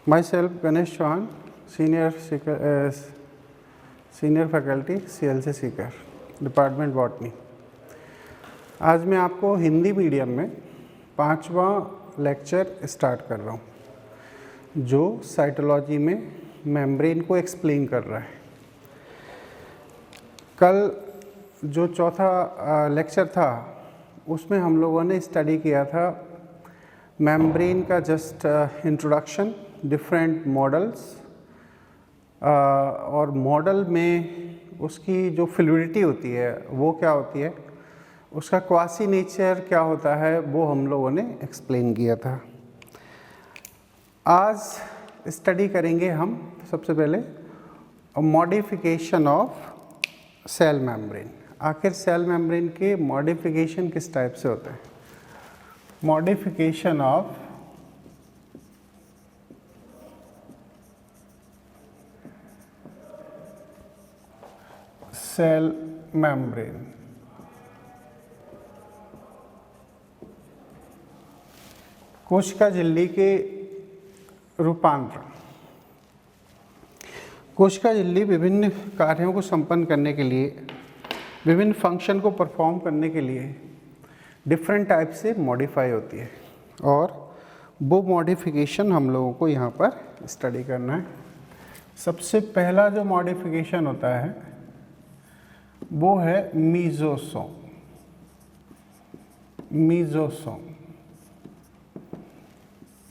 Myself Ganesh Chauhan, senior faculty CLC Sikar, department botany. आज मैं आपको हिंदी मीडियम में 5वां लेक्चर स्टार्ट कर रहा हूँ जो साइटोलॉजी में मेम्ब्रेन को एक्सप्लेन कर रहा है। कल जो चौथा लेक्चर था उसमें हम लोगों ने स्टडी किया था मेम्ब्रेन का जस्ट इंट्रोडक्शन, डिफरेंट मॉडल्स और मॉडल में उसकी जो फ्लूइडिटी होती है वो क्या होती है, उसका क्वासी नेचर क्या होता है, वो हम लोगों ने एक्सप्लेन किया था। आज स्टडी करेंगे हम सबसे पहले मॉडिफिकेशन ऑफ सेल मेम्ब्रेन। आखिर सेल मेम्ब्रेन के मॉडिफिकेशन किस टाइप से होते हैं? Modification of cell membrane. कोशिका झिल्ली के रूपांतरण। कोशिका झिल्ली विभिन्न कार्यों को संपन्न करने के लिए, विभिन्न फंक्शन को परफॉर्म करने के लिए डिफरेंट टाइप से मॉडिफाई होती है और वो मॉडिफिकेशन हम लोगों को यहाँ पर स्टडी करना है। सबसे पहला जो मॉडिफिकेशन होता है वो है मीजोसोम। मीजोसोम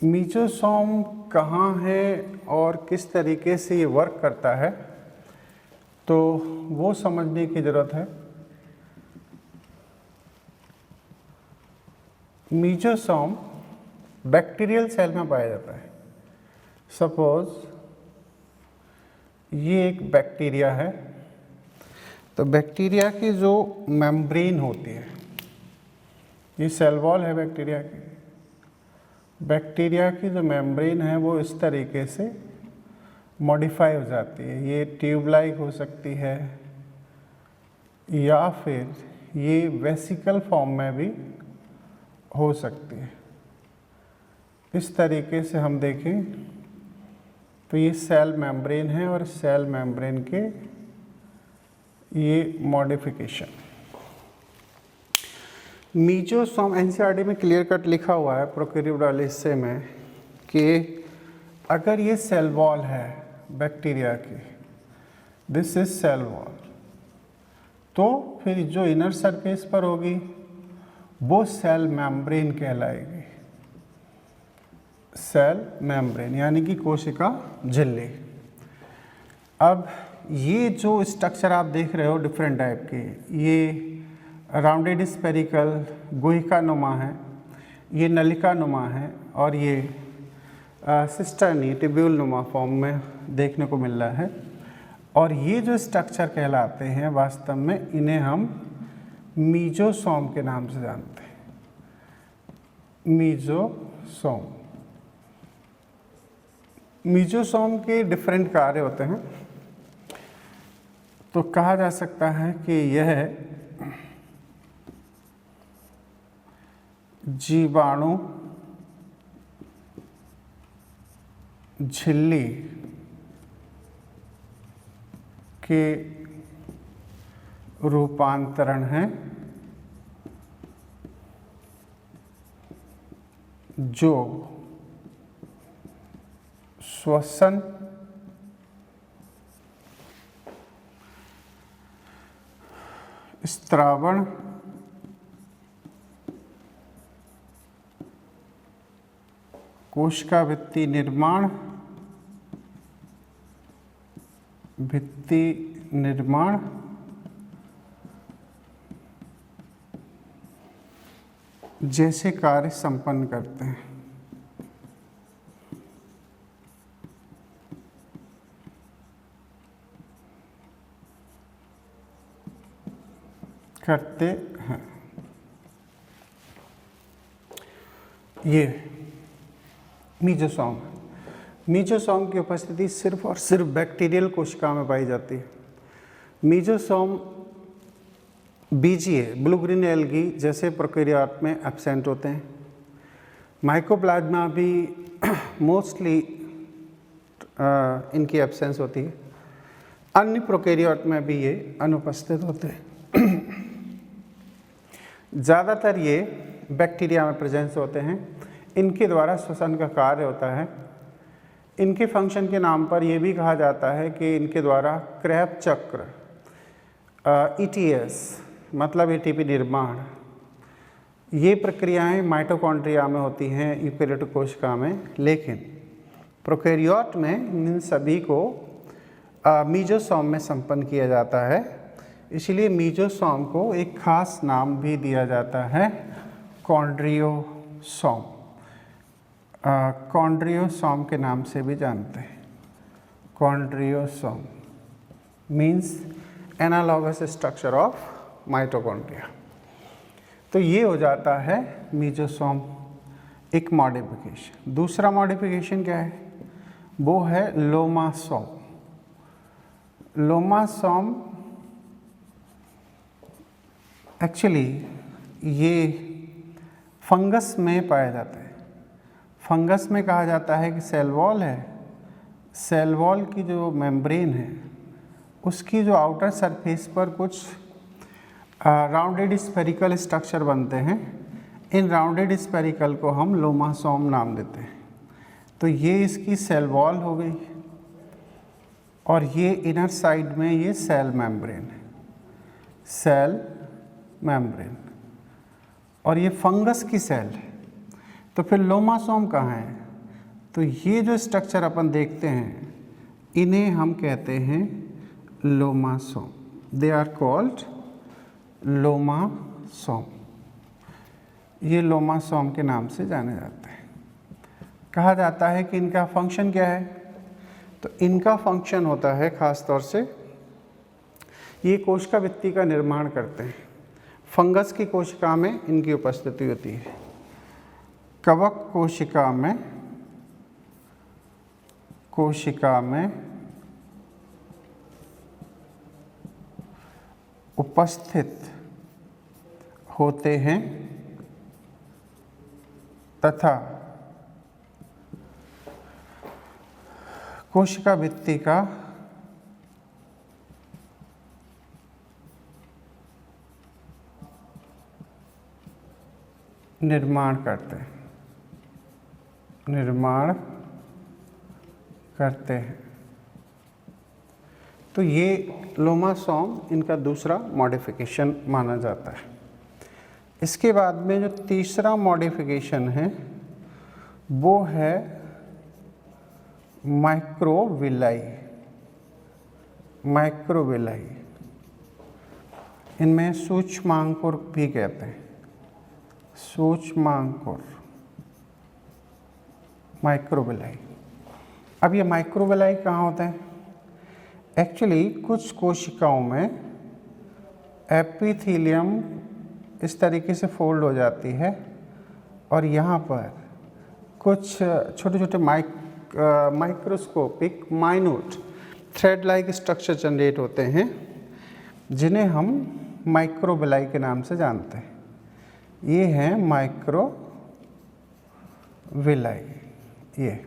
मीजोसोम कहाँ है और किस तरीके से ये वर्क करता है, तो वो समझने की ज़रूरत है। मीजोसोम बैक्टीरियल सेल में पाया जाता है। सपोज ये एक बैक्टीरिया है, तो बैक्टीरिया की जो मेम्ब्रेन होती है, ये सेल वॉल है बैक्टीरिया की। बैक्टीरिया की जो मेम्ब्रेन है वो इस तरीके से मॉडिफाई हो जाती है। ये ट्यूब लाइक हो सकती है या फिर ये वेसिकल फॉर्म में भी हो सकती है। इस तरीके से हम देखें तो ये सेल मेम्ब्रेन है और सेल मेम्ब्रेन के ये मॉडिफिकेशन। मीजोसोम एनसीईआरटी में क्लियर कट लिखा हुआ है प्रोकैरियोटिक हिस्से में कि अगर ये सेल वॉल है बैक्टीरिया की, दिस इज सेल वॉल, तो फिर जो इनर सरफेस पर होगी वो सेल मेम्ब्रेन कहलाएगी। सेल मेम्ब्रेन यानी कि कोशिका झिल्ली। अब ये जो स्ट्रक्चर आप देख रहे हो डिफरेंट टाइप के, ये राउंडेड स्पेरिकल गुहिका नुमा है, ये नलिका नुमा है और ये सिस्टर्नी ट्यूब्यूल नुमा फॉर्म में देखने को मिल रहा है। और ये जो स्ट्रक्चर कहलाते हैं वास्तव में इन्हें हम मीजोसोम के नाम से जानते हैं। मीजोसोम। मीजोसोम के डिफरेंट कार्य होते हैं। तो कहा जा सकता है कि यह जीवाणु झिल्ली के रूपांतरण है जो श्वसन, स्त्रावण, कोशिका भित्ति निर्माण, भित्ति निर्माण, जैसे कार्य संपन्न करते हैं। करते हैं। ये मीजोसोम। मीजोसोम की उपस्थिति सिर्फ और सिर्फ बैक्टीरियल कोशिका में पाई जाती है। Mesosome BGA blue green algae जैसे प्रोकैरियोट में एब्सेंट होते हैं। माइकोप्लाज्मा भी मोस्टली इनकी एब्सेंस होती है। अन्य प्रोकैरियोट में भी ये अनुपस्थित होते हैं। ज़्यादातर ये बैक्टीरिया में प्रेजेंस होते हैं। इनके द्वारा श्वसन का कार्य होता है। इनके फंक्शन के नाम पर यह भी कहा जाता है कि इनके द्वारा क्रेब चक्र, ETS मतलब एटीपी निर्माण, ये प्रक्रियाएं माइटोकॉन्ड्रिया में होती हैं यूकेरियोटिक कोशिका में, लेकिन प्रोकैरियोट में इन सभी को मीजोसोम में संपन्न किया जाता है। इसलिए मीजोसोम को एक खास नाम भी दिया जाता है, कॉन्ड्रियोसोम। कॉन्ड्रियोसोम के नाम से भी जानते हैं। Chondriosome means analogous structure of mitochondria. तो ये हो जाता है मीजोसोम एक मॉडिफिकेशन। दूसरा मॉडिफिकेशन क्या है? वो है लोमासोम। लोमासोम एक्चुअली ये फंगस में पाया जाता है। फंगस में कहा जाता है कि सेल वॉल है, सेल वॉल की जो मेम्ब्रेन है उसकी जो आउटर सरफेस पर कुछ राउंडेड स्फेरिकल स्ट्रक्चर बनते हैं। इन राउंडेड स्फेरिकल को हम लोमासोम नाम देते हैं। तो ये इसकी सेल वॉल हो गई और ये इनर साइड में ये सेल मेम्ब्रेन है, सेल मेम्ब्रेन, और ये फंगस की सेल है। तो फिर लोमासोम कहाँ है? तो ये जो स्ट्रक्चर अपन देखते हैं इन्हें हम कहते हैं लोमासोम। They are called लोमासोम। ये लोमासोम के नाम से जाने जाते हैं। कहा जाता है कि इनका फंक्शन क्या है? तो इनका फंक्शन होता है खास तौर से ये कोशिका भित्ति का निर्माण करते हैं। फंगस की कोशिका में इनकी उपस्थिति होती है। कवक कोशिका में उपस्थित होते हैं तथा कोशिका भित्ति का निर्माण करते हैं। तो ये लोमासोम इनका दूसरा मॉडिफिकेशन माना जाता है। इसके बाद में जो तीसरा मॉडिफिकेशन है वो है माइक्रोविलाई। इनमें सूक्ष्मांकुर भी कहते हैं, सूक्ष्मांकुर, माइक्रोविलाई। अब ये माइक्रोविलाई कहाँ होते हैं? एक्चुअली कुछ कोशिकाओं में एपिथेलियम इस तरीके से फोल्ड हो जाती है और यहाँ पर कुछ छोटे छोटे microscopic minute thread like structure generate होते हैं, जिन्हें हम माइक्रोविलाई के नाम से जानते हैं। ये हैं माइक्रोविलाई। ये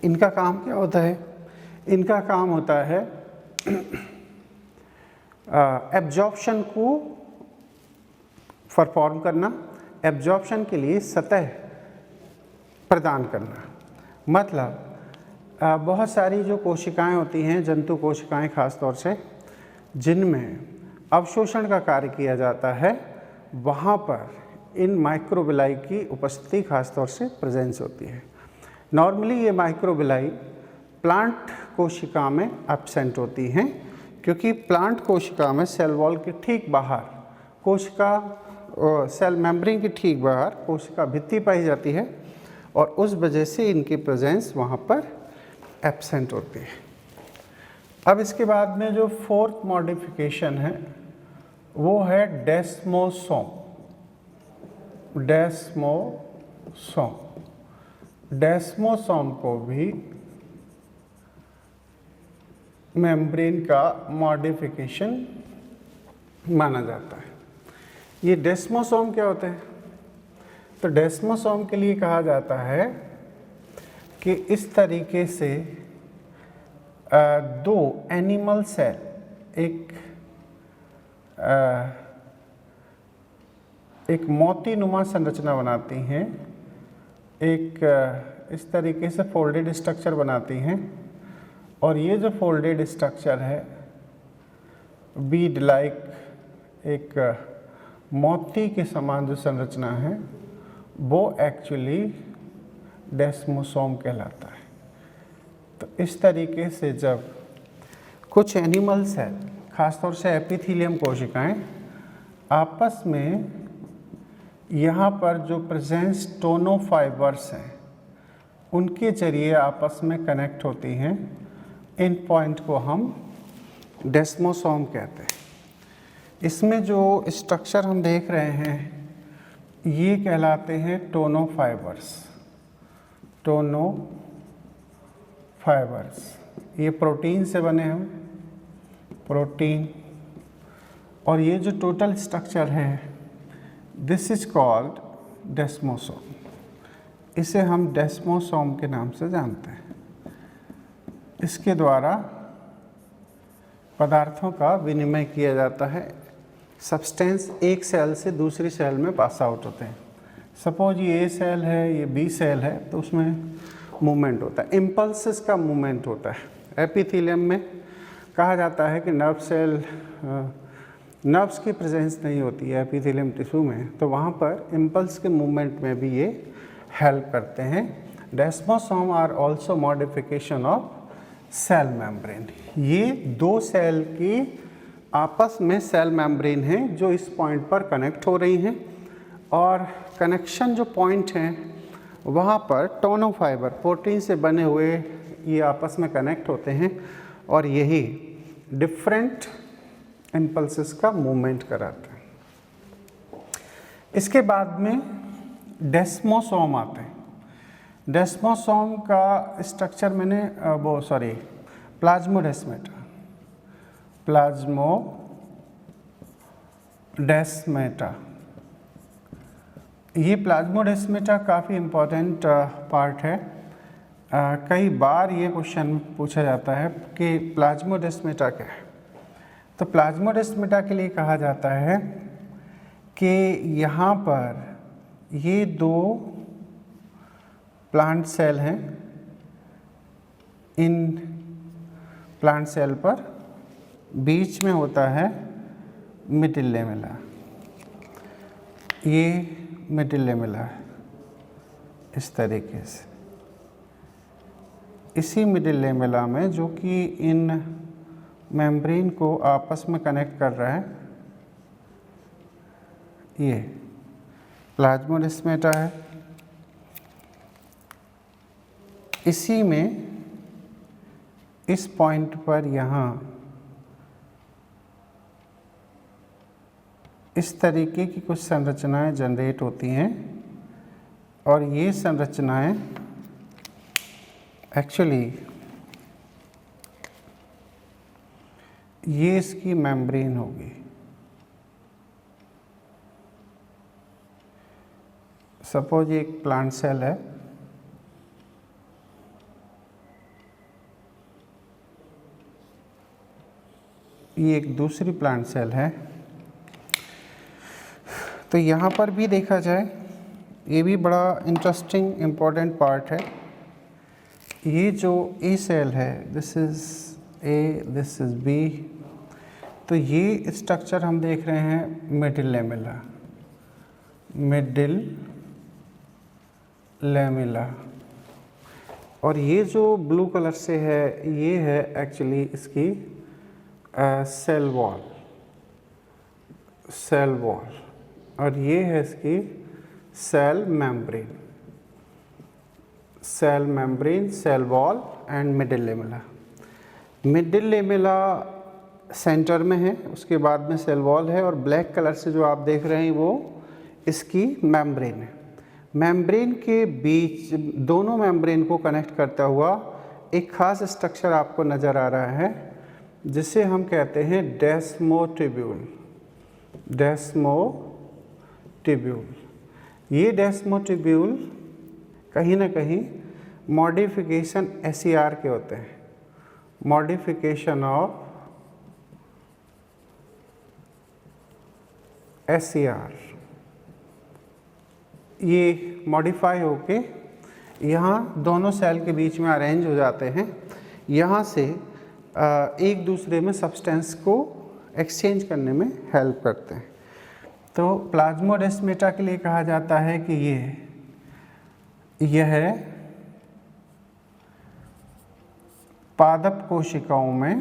इनका काम क्या होता है? इनका काम होता है एब्जॉर्प्शन को परफॉर्म करना, एब्जॉर्प्शन के लिए सतह प्रदान करना। मतलब बहुत सारी जो कोशिकाएं होती हैं, जंतु कोशिकाएं खास तौर से, जिनमें अवशोषण का कार्य किया जाता है, वहाँ पर इन माइक्रोविलाई की उपस्थिति खास तौर से प्रेजेंस होती है। नॉर्मली ये माइक्रोविलाई प्लांट कोशिका में एब्सेंट होती हैं, क्योंकि प्लांट कोशिका में सेल वॉल के ठीक बाहर, सेल मेम्ब्रेन के ठीक बाहर कोशिका भित्ति पाई जाती है और उस वजह से इनकी प्रेजेंस वहाँ पर एब्सेंट होती है। अब इसके बाद में जो फोर्थ मॉडिफिकेशन है वो है डेस्मोसोम। डेस्मोसोम को भी मेम्ब्रेन का मॉडिफिकेशन माना जाता है। ये डेस्मोसोम क्या होते हैं? तो डेस्मोसोम के लिए कहा जाता है कि इस तरीके से दो एनिमल सेल एक मोती नुमा संरचना बनाती हैं, एक इस तरीके से फोल्डेड स्ट्रक्चर बनाती हैं, और ये जो फोल्डेड स्ट्रक्चर है बीड लाइक एक मोती के समान जो संरचना है वो एक्चुअली डेस्मोसोम कहलाता है। तो इस तरीके से जब कुछ एनिमल सेल, खासतौर से एपिथेलियम कोशिकाएं, आपस में यहाँ पर जो प्रेजेंस टोनोफाइबर्स हैं उनके जरिए आपस में कनेक्ट होती हैं, इन पॉइंट को हम डेस्मोसोम कहते हैं। इसमें जो स्ट्रक्चर हम देख रहे हैं ये कहलाते हैं टोनोफाइबर्स। ये प्रोटीन से बने हैं, प्रोटीन, और ये जो टोटल स्ट्रक्चर है दिस इज कॉल्ड डेस्मोसोम। इसे हम डेस्मोसोम के नाम से जानते हैं। इसके द्वारा पदार्थों का विनिमय किया जाता है। सब्सटेंस एक सेल से दूसरी सेल में पास आउट होते हैं। सपोज ये ए सेल है, ये बी सेल है, तो उसमें मूवमेंट होता है, इम्पल्सेस का मूवमेंट होता है। एपिथेलियम में कहा जाता है कि नर्व्स की प्रेजेंस नहीं होती है एपिथेलियम टिश्यू में, तो वहाँ पर इम्पल्स के मूवमेंट में भी ये हेल्प करते हैं। Desmosome are also modification of cell membrane. ये दो सेल की आपस में सेल मेम्ब्रेन हैं जो इस पॉइंट पर कनेक्ट हो रही हैं, और कनेक्शन जो पॉइंट हैं वहाँ पर टोनोफाइबर प्रोटीन से बने हुए ये आपस में कनेक्ट होते हैं, और यही डिफरेंट इम्पल्सेस का मूवमेंट कराते हैं। इसके बाद में डेस्मोसोम आते हैं। डेस्मोसोम का स्ट्रक्चर मैंने प्लाज्मोडेस्मेटा, ये प्लाज्मोडेस्मेटा काफ़ी इम्पोर्टेंट पार्ट है। कई बार ये क्वेश्चन पूछा जाता है कि प्लाज्मोडेस्मेटा क्या है। तो प्लाज्मोडेस्मेटा के लिए कहा जाता है कि यहाँ पर ये दो प्लांट सेल हैं, इन प्लांट सेल पर बीच में होता है मिडिल लेमेला। ये मिडिल लेमेला है इस तरीके से। इसी मिडिल लेमेला में, जो कि इन मेम्ब्रेन को आपस में कनेक्ट कर रहा है, ये प्लाज्मोडेस्मेटा है। इसी में इस पॉइंट पर यहाँ इस तरीके की कुछ संरचनाएं जनरेट होती हैं, और ये संरचनाएं एक्चुअली ये इसकी मेम्ब्रेन होगी। सपोज ये एक प्लांट सेल है, ये एक दूसरी प्लांट सेल है। तो यहाँ पर भी देखा जाए, ये भी बड़ा इंटरेस्टिंग इम्पोर्टेंट पार्ट है। ये जो ए सेल है, this is A, this is B, तो ये स्ट्रक्चर हम देख रहे हैं मिडिल लेमेला, और ये जो ब्लू कलर से है ये है एक्चुअली इसकी सेल वॉल, और ये है इसकी cell membrane, cell wall and middle lamella. Middle lamella centre में है, उसके बाद में सेल वॉल है, और ब्लैक कलर से जो आप देख रहे हैं वो इसकी मेम्ब्रेन है। मेम्ब्रेन के बीच दोनों मेम्ब्रेन को कनेक्ट करता हुआ एक खास स्ट्रक्चर आपको नज़र आ रहा है, जिसे हम कहते हैं डेस्मोटिब्यूल। ये डेस्मोटिब्यूल कहीं ना कहीं मॉडिफिकेशन SER के होते हैं, मॉडिफिकेशन ऑफ SER। ये मॉडिफाई होके यहाँ दोनों सेल के बीच में अरेंज हो जाते हैं, यहाँ से एक दूसरे में सब्सटेंस को एक्सचेंज करने में हेल्प करते हैं। तो प्लाज्मोडेस्माटा के लिए कहा जाता है कि यह पादप कोशिकाओं में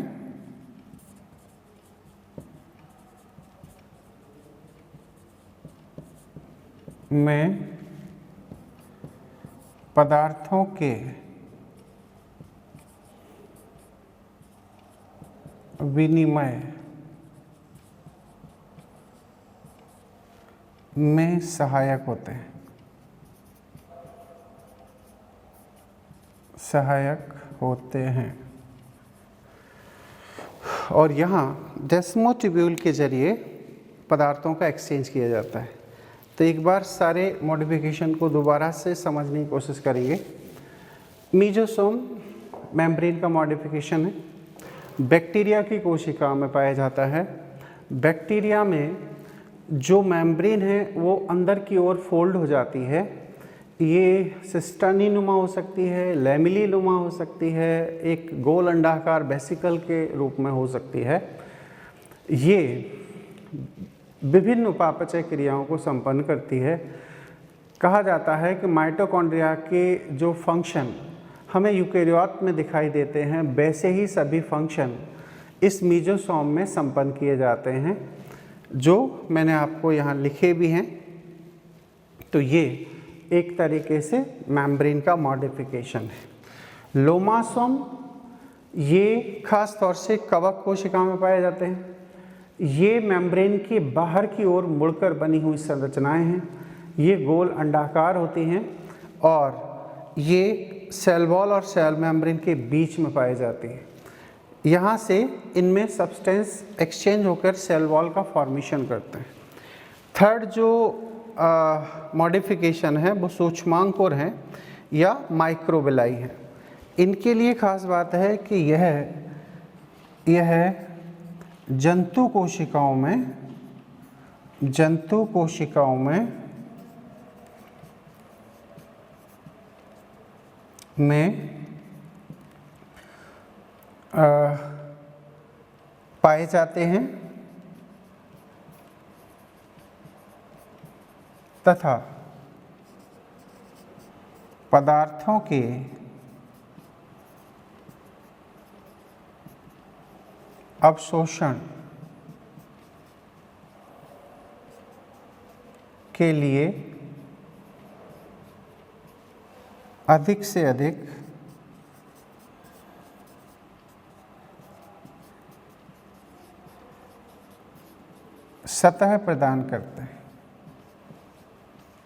पदार्थों के विनिमय में सहायक होते हैं, और यहाँ डेस्मोटिब्यूल के जरिए पदार्थों का एक्सचेंज किया जाता है। तो एक बार सारे मॉडिफिकेशन को दोबारा से समझने की कोशिश करेंगे। मीजोसोम मेम्ब्रेन का मॉडिफिकेशन है, बैक्टीरिया की कोशिका में पाया जाता है। बैक्टीरिया में जो मेम्ब्रेन है वो अंदर की ओर फोल्ड हो जाती है। ये सिस्टनी नुमा हो सकती है, लैमिली नुमा हो सकती है, एक गोल अंडाकार वेसिकल के रूप में हो सकती है। ये विभिन्न उपापचय क्रियाओं को संपन्न करती है। कहा जाता है कि माइटोकॉन्ड्रिया के जो फंक्शन हमें यूकेरियोट में दिखाई देते हैं, वैसे ही सभी फंक्शन इस मीजोसोम में संपन्न किए जाते हैं, जो मैंने आपको यहाँ लिखे भी हैं। तो ये एक तरीके से मेम्ब्रेन का मॉडिफिकेशन है। लोमासोम ये खास तौर से कवक कोशिका में पाए जाते हैं। ये मेम्ब्रेन के बाहर की ओर मुड़कर बनी हुई संरचनाएं हैं। ये गोल अंडाकार होती हैं और ये सेल वॉल और सेल मेम्ब्रेन के बीच में पाई जाती हैं। यहाँ से इनमें सब्सटेंस एक्सचेंज होकर सेल वॉल का फॉर्मेशन करते हैं। थर्ड जो मॉडिफिकेशन है वो सूक्ष्मांकुर हैं या माइक्रोविलाई हैं। इनके लिए खास बात है कि यह जंतु कोशिकाओं में पाए जाते हैं तथा पदार्थों के अवशोषण के लिए अधिक से अधिक सतह प्रदान करते हैं,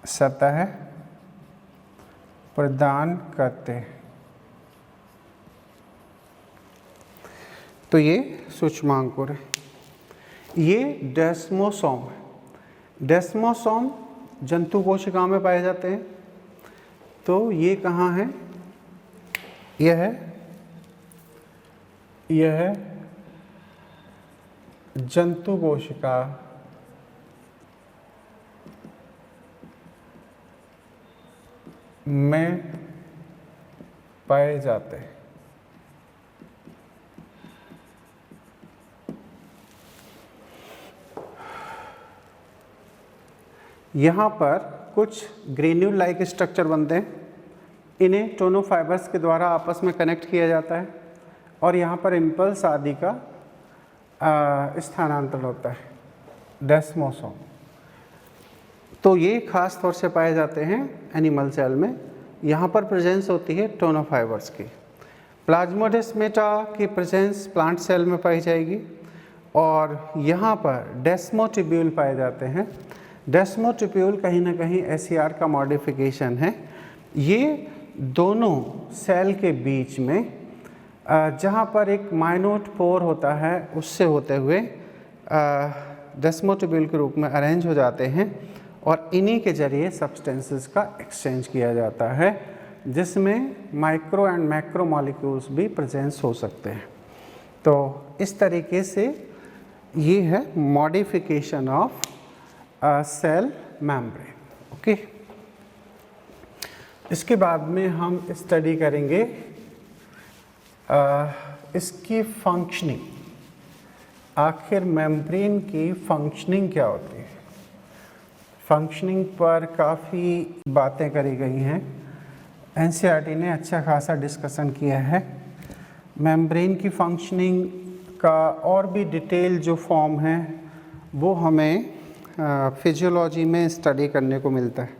सतह प्रदान करते हैं। तो ये सूक्ष्मांकुर है। ये डेस्मोसोम है। डेस्मोसोम जंतु कोशिकाओं में पाए जाते हैं। तो ये कहाँ है? यह जंतु कोशिका में पाए जाते हैं। यहाँ पर कुछ ग्रेन्यूल लाइक स्ट्रक्चर बनते हैं। इन्हें टोनोफाइबर्स के द्वारा आपस में कनेक्ट किया जाता है और यहाँ पर इम्पल्स आदि का स्थानांतरण होता है। डेस्मोसोम तो ये खास तौर से पाए जाते हैं एनिमल सेल में। यहाँ पर प्रेजेंस होती है टोनोफाइबर्स की। प्लाज्मोडेस्माटा की प्रेजेंस प्लांट सेल में पाई जाएगी और यहाँ पर डेस्मोटिब्यूल पाए जाते हैं। डेस्मोटिब्यूल कहीं ना कहीं SER का मॉडिफिकेशन है। ये दोनों सेल के बीच में जहाँ पर एक माइन्यूट पोर होता है उससे होते हुए डेस्मोटिब्यूल के रूप में अरेंज हो जाते हैं और इन्हीं के जरिए सब्सटेंसेस का एक्सचेंज किया जाता है, जिसमें माइक्रो एंड मैक्रो मॉलिक्यूल्स भी प्रेजेंस हो सकते हैं। तो इस तरीके से ये है modification of cell membrane. Okay, इसके बाद में हम स्टडी करेंगे इसकी फंक्शनिंग, आखिर मेम्ब्रेन की फंक्शनिंग क्या होती है। फंक्शनिंग पर काफ़ी बातें करी गई हैं, एनसीईआरटी ने अच्छा खासा डिस्कशन किया है। मेम्ब्रेन की फंक्शनिंग का और भी डिटेल जो फॉर्म है वो हमें फिजियोलॉजी में स्टडी करने को मिलता है,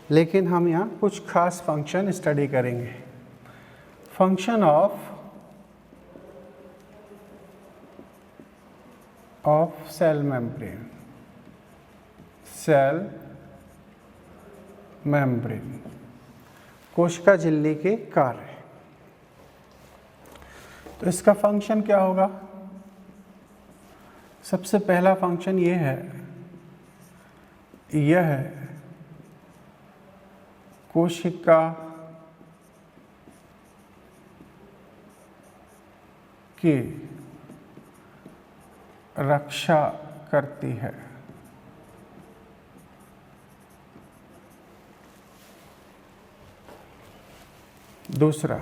लेकिन हम यहाँ कुछ खास फंक्शन स्टडी करेंगे। Function of cell membrane, cell membrane, कोशिका झिल्ली के कार्य। तो इसका फंक्शन क्या होगा? सबसे पहला फंक्शन ये है, यह कोशिका की रक्षा करती है। दूसरा,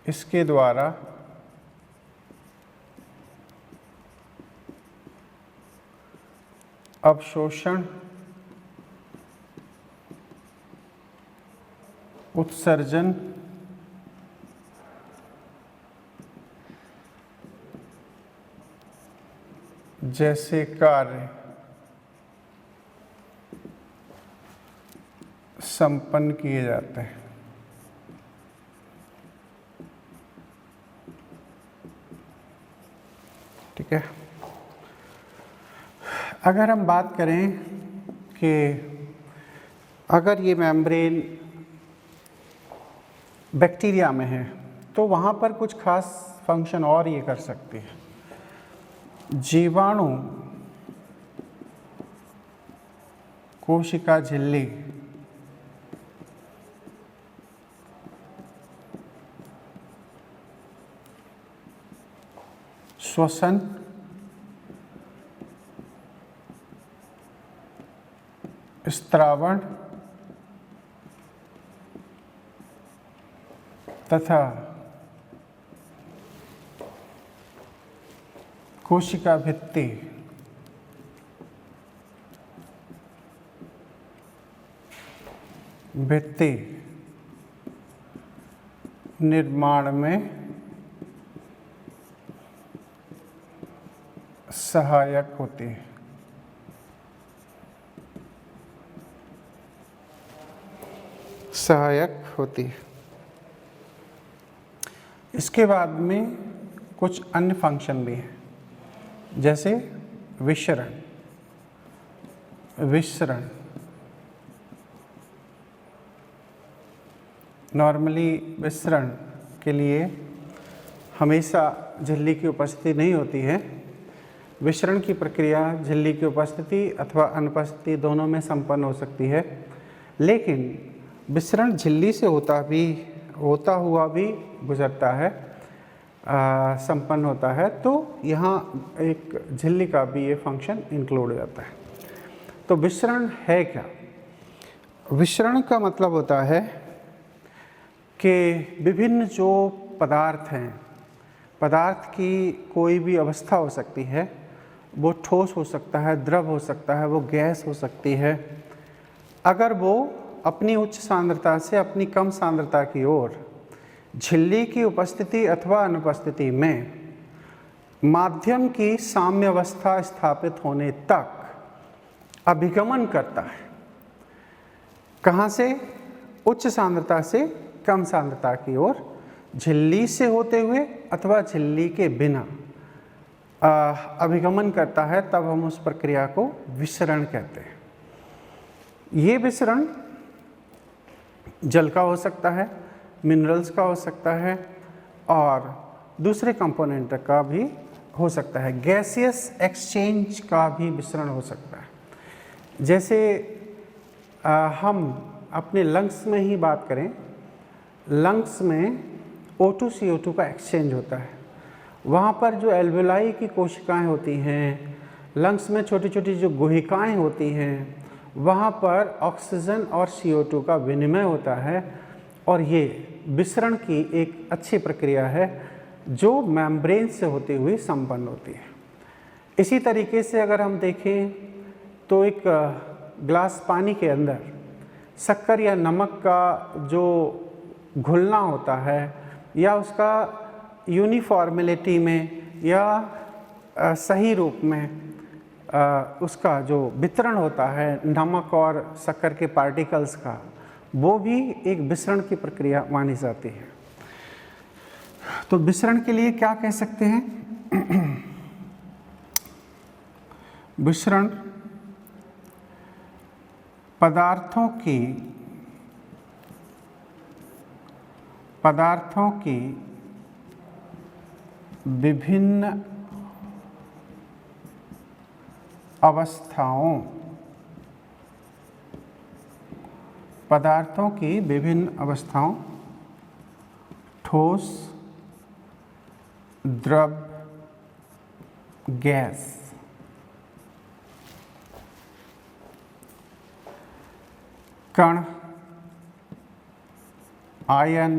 इसके द्वारा अवशोषण, उत्सर्जन जैसे कार्य संपन्न किए जाते हैं। ठीक है, अगर हम बात करें कि अगर ये मेम्ब्रेन बैक्टीरिया में है तो वहाँ पर कुछ खास फंक्शन और ये कर सकती है। जीवाणु कोशिका झिल्ली श्वसन, स्त्रावण तथा कोशिका भित्ति निर्माण में सहायक होती है। इसके बाद में कुछ अन्य फंक्शन भी हैं, जैसे विसरण। नॉर्मली विसरण के लिए हमेशा झिल्ली की उपस्थिति नहीं होती है। विसरण की प्रक्रिया झिल्ली की उपस्थिति अथवा अनुपस्थिति दोनों में संपन्न हो सकती है, लेकिन विसरण झिल्ली से होता हुआ भी गुजरता है, संपन्न होता है। तो यहाँ एक झिल्ली का भी ये फंक्शन इंक्लूड हो जाता है। तो विसरण है क्या? विसरण का मतलब होता है कि विभिन्न जो पदार्थ हैं, पदार्थ की कोई भी अवस्था हो सकती है, वो ठोस हो सकता है, द्रव हो सकता है, वो गैस हो सकती है। अगर वो अपनी उच्च सांद्रता से अपनी कम सांद्रता की ओर झिल्ली की उपस्थिति अथवा अनुपस्थिति में माध्यम की साम्यावस्था स्थापित होने तक अभिगमन करता है। कहाँ से? उच्च सांद्रता से कम सांद्रता की ओर, झिल्ली से होते हुए अथवा झिल्ली के बिना अभिगमन करता है, तब हम उस प्रक्रिया को विसरण कहते हैं। ये विसरण जल का हो सकता है, मिनरल्स का हो सकता है और दूसरे कंपोनेंट का भी हो सकता है। गैसियस एक्सचेंज का भी विसरण हो सकता है। जैसे हम अपने लंग्स में ही बात करें, लंग्स में O2 CO2 का एक्सचेंज होता है। वहाँ पर जो एल्वेलाई की कोशिकाएं होती हैं, लंग्स में छोटी छोटी जो गुहिकाएं होती हैं, वहाँ पर ऑक्सीजन और CO2 का विनिमय होता है और ये विसरण की एक अच्छी प्रक्रिया है जो मेम्ब्रेन से होती हुई संपन्न होती है। इसी तरीके से अगर हम देखें तो एक ग्लास पानी के अंदर शक्कर या नमक का जो घुलना होता है या उसका यूनिफॉर्मिलिटी में या सही रूप में उसका जो वितरण होता है नमक और शक्कर के पार्टिकल्स का, वो भी एक विसरण की प्रक्रिया मानी जाती है। तो विसरण के लिए क्या कह सकते हैं? विसरण पदार्थों की विभिन्न अवस्थाओं ठोस, द्रव, गैस कण, आयन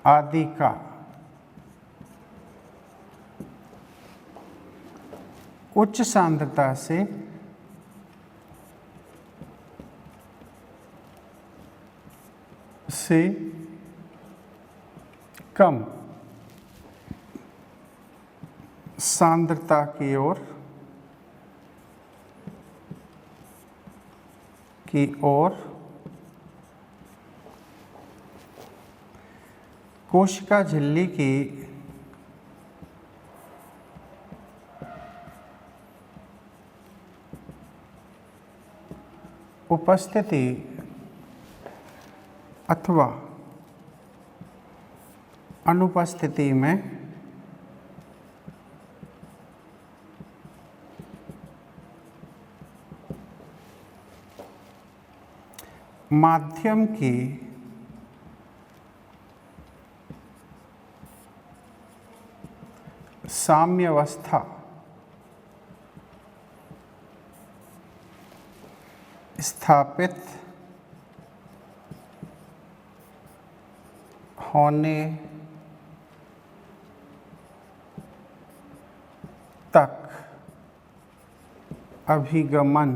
आदि का उच्च सांद्रता से कम सांद्रता की ओर कोशिका झिल्ली की उपस्थिति अथवा अनुपस्थिति में माध्यम की साम्यावस्था स्थापित होने तक अभिगमन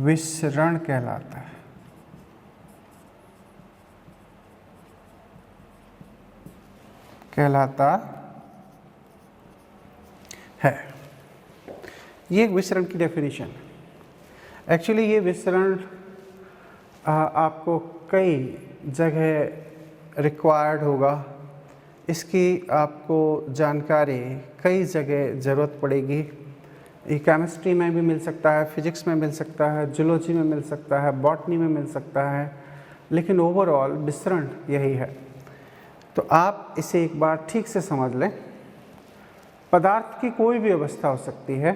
विसरण कहलाता है। ये एक विसरण की डेफिनेशन है। एक्चुअली ये विसरण आपको कई जगह रिक्वायर्ड होगा, इसकी आपको जानकारी कई जगह ज़रूरत पड़ेगी। ये केमिस्ट्री में भी मिल सकता है, फिजिक्स में मिल सकता है, जूलॉजी में मिल सकता है, बॉटनी में मिल सकता है, लेकिन ओवरऑल विसरण यही है। तो आप इसे एक बार ठीक से समझ लें। पदार्थ की कोई भी अवस्था हो सकती है,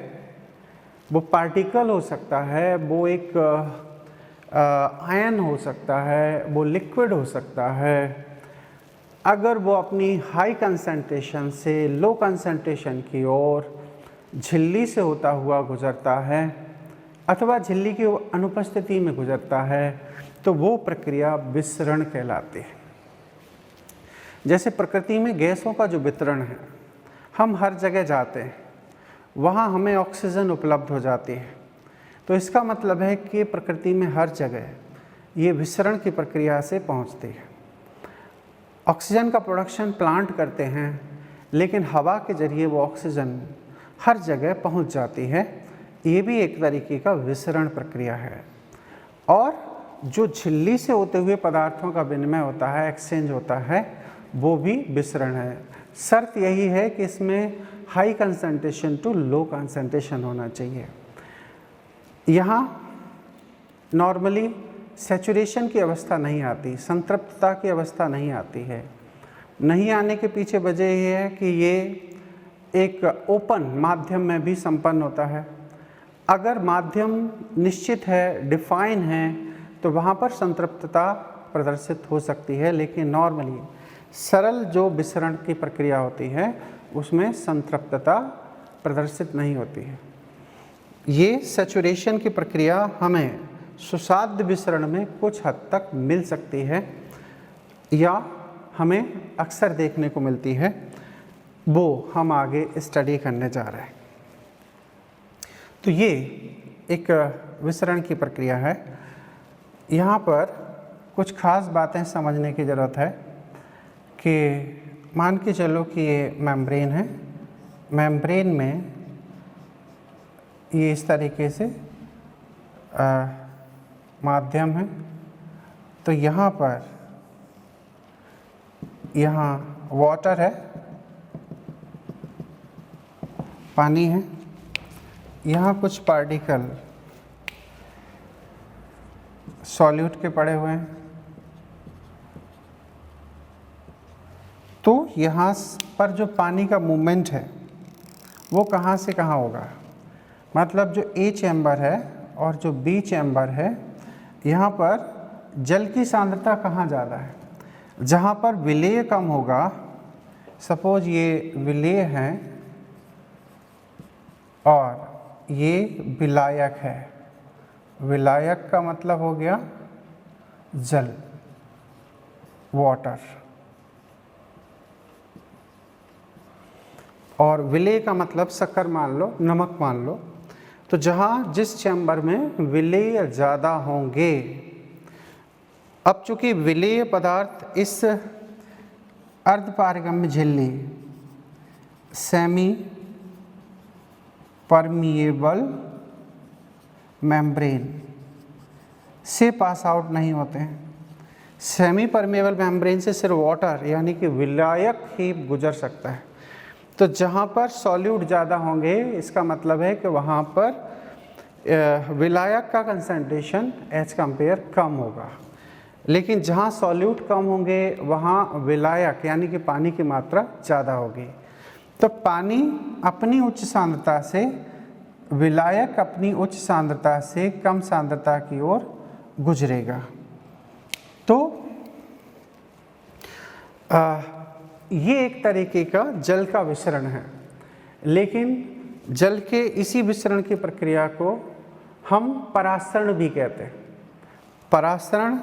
वो पार्टिकल हो सकता है, वो एक आयन हो सकता है, वो लिक्विड हो सकता है। अगर वो अपनी हाई कंसंट्रेशन से लो कंसंट्रेशन की ओर झिल्ली से होता हुआ गुजरता है अथवा झिल्ली की अनुपस्थिति में गुजरता है, तो वो प्रक्रिया विसरण कहलाती है। जैसे प्रकृति में गैसों का जो वितरण है, हम हर जगह जाते हैं, वहाँ हमें ऑक्सीजन उपलब्ध हो जाती है, तो इसका मतलब है कि प्रकृति में हर जगह ये विसरण की प्रक्रिया से पहुँचती है। ऑक्सीजन का प्रोडक्शन प्लांट करते हैं, लेकिन हवा के जरिए वो ऑक्सीजन हर जगह पहुँच जाती है। ये भी एक तरीके का विसरण प्रक्रिया है। और जो झिल्ली से होते हुए पदार्थों का विनिमय होता है, एक्सचेंज होता है, वो भी विसरण है। शर्त यही है कि इसमें high concentration to low concentration होना चाहिए। यहाँ नॉर्मली सैचुरेशन की अवस्था नहीं आती, संतृप्तता की अवस्था नहीं आती है। नहीं आने के पीछे वजह ये है कि ये एक ओपन माध्यम में भी संपन्न होता है। अगर माध्यम निश्चित है, डिफाइन है, तो वहाँ पर संतृप्तता प्रदर्शित हो सकती है, लेकिन नॉर्मली सरल जो विसरण की प्रक्रिया होती है उसमें संतृप्तता प्रदर्शित नहीं होती है। ये सैचुरेशन की प्रक्रिया हमें सुसाध्य विसरण में कुछ हद तक मिल सकती है या हमें अक्सर देखने को मिलती है, वो हम आगे स्टडी करने जा रहे हैं। तो ये एक विसरण की प्रक्रिया है। यहाँ पर कुछ खास बातें समझने की ज़रूरत है कि मान के चलो कि ये मेम्ब्रेन है, मेम्ब्रेन में ये इस तरीके से माध्यम है, तो यहाँ पर यहाँ वाटर है, पानी है, यहाँ कुछ पार्टिकल सॉल्यूट के पड़े हुए हैं। तो यहाँ पर जो पानी का मूवमेंट है वो कहाँ से कहाँ होगा, मतलब जो ए चैम्बर है और जो बी चैम्बर है, यहाँ पर जल की सांद्रता कहाँ ज़्यादा है, जहाँ पर विलेय कम होगा। सपोज ये विलेय है और ये विलायक है। विलायक का मतलब हो गया जल, वाटर, और विलेय का मतलब शक्कर मान लो, नमक मान लो। तो जहाँ जिस चैम्बर में विलेय ज़्यादा होंगे, अब चूँकि विलेय पदार्थ इस अर्धपारगम्य झिल्ली सेमी परमिएबल मेम्ब्रेन से पास आउट नहीं होते हैं। सेमी परमिएबल मेम्ब्रेन से सिर्फ वाटर यानी कि विलायक ही गुजर सकता है। तो जहाँ पर सॉल्यूट ज़्यादा होंगे, इसका मतलब है कि वहाँ पर विलायक का कंसंट्रेशन एज कंपेयर कम होगा, लेकिन जहाँ सॉल्यूट कम होंगे वहाँ विलायक यानी कि पानी की मात्रा ज़्यादा होगी। तो पानी अपनी उच्च सांद्रता से, विलायक अपनी उच्च सांद्रता से कम सांद्रता की ओर गुजरेगा। तो ये एक तरीके का जल का विसरण है, लेकिन जल के इसी विसरण की प्रक्रिया को हम परासरण भी कहते हैं। परासरण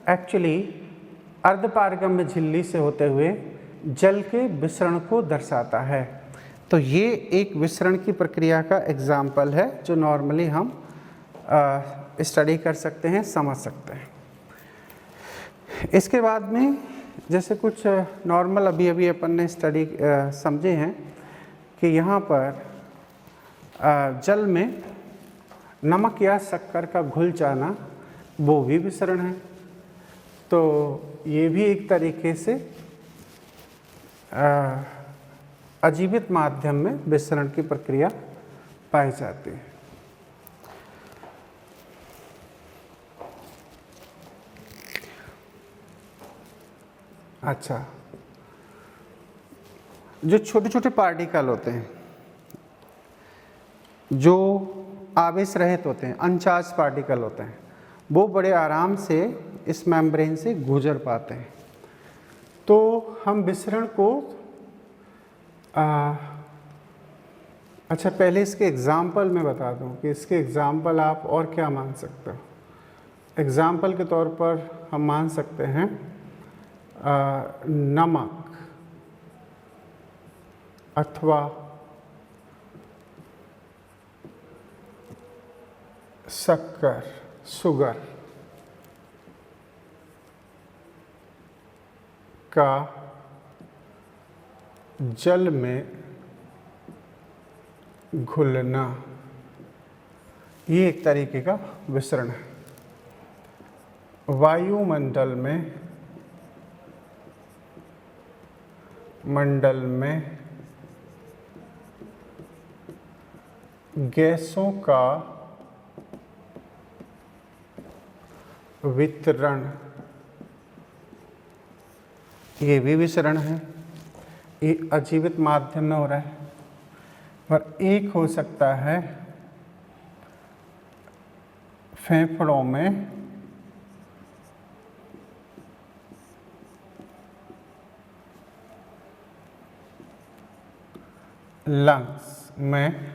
एक्चुअली अर्धपारगम्य झिल्ली से होते हुए जल के विसरण को दर्शाता है। तो ये एक विसरण की प्रक्रिया का एग्जाम्पल है जो नॉर्मली हम स्टडी कर सकते हैं, समझ सकते हैं। इसके बाद में जैसे कुछ नॉर्मल अभी अपन ने स्टडी समझे हैं कि यहाँ पर जल में नमक या शक्कर का घुल जाना वो भी विसरण है। तो ये भी एक तरीके से अजीवित माध्यम में विसरण की प्रक्रिया पाई जाती है। अच्छा, जो छोटे छोटे पार्टिकल होते हैं, जो आवेश रहित होते हैं, अनचार्ज पार्टिकल होते हैं, वो बड़े आराम से इस मेम्ब्रेन से गुजर पाते हैं। तो हम विसरण को अच्छा, पहले इसके एग्जाम्पल मैं बता दूं कि इसके एग्जाम्पल आप और क्या मान सकते हो। एग्जाम्पल के तौर पर हम मान सकते हैं नमक अथवा शक्कर, शुगर का जल में घुलना, ये एक तरीके का विसरण है। वायुमंडल में गैसों का वितरण, ये भी विसरण है। ये अजीवित माध्यम में हो रहा है। और एक हो सकता है फेफड़ों में लंग्स में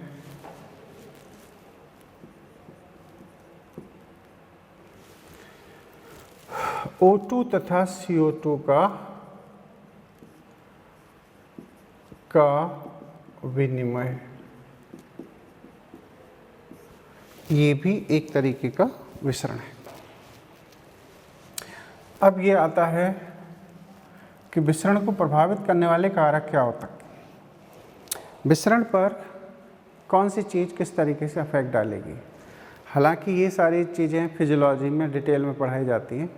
O2 तथा CO2 का विनिमय, ये भी एक तरीके का विसरण है। अब ये आता है कि विसरण को प्रभावित करने वाले कारक क्या होता है, विसरण पर कौन सी चीज़ किस तरीके से अफेक्ट डालेगी। हालांकि ये सारी चीज़ें फिजियोलॉजी में डिटेल में पढ़ाई जाती हैं,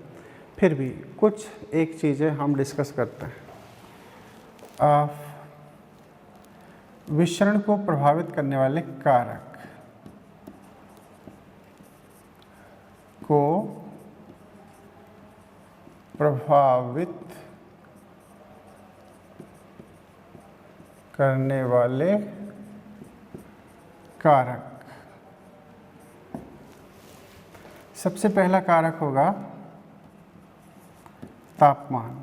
फिर भी कुछ एक चीज़ें हम डिस्कस करते हैं। विसरण को प्रभावित करने वाले कारक को प्रभावित करने वाले कारक, सबसे पहला कारक होगा तापमान।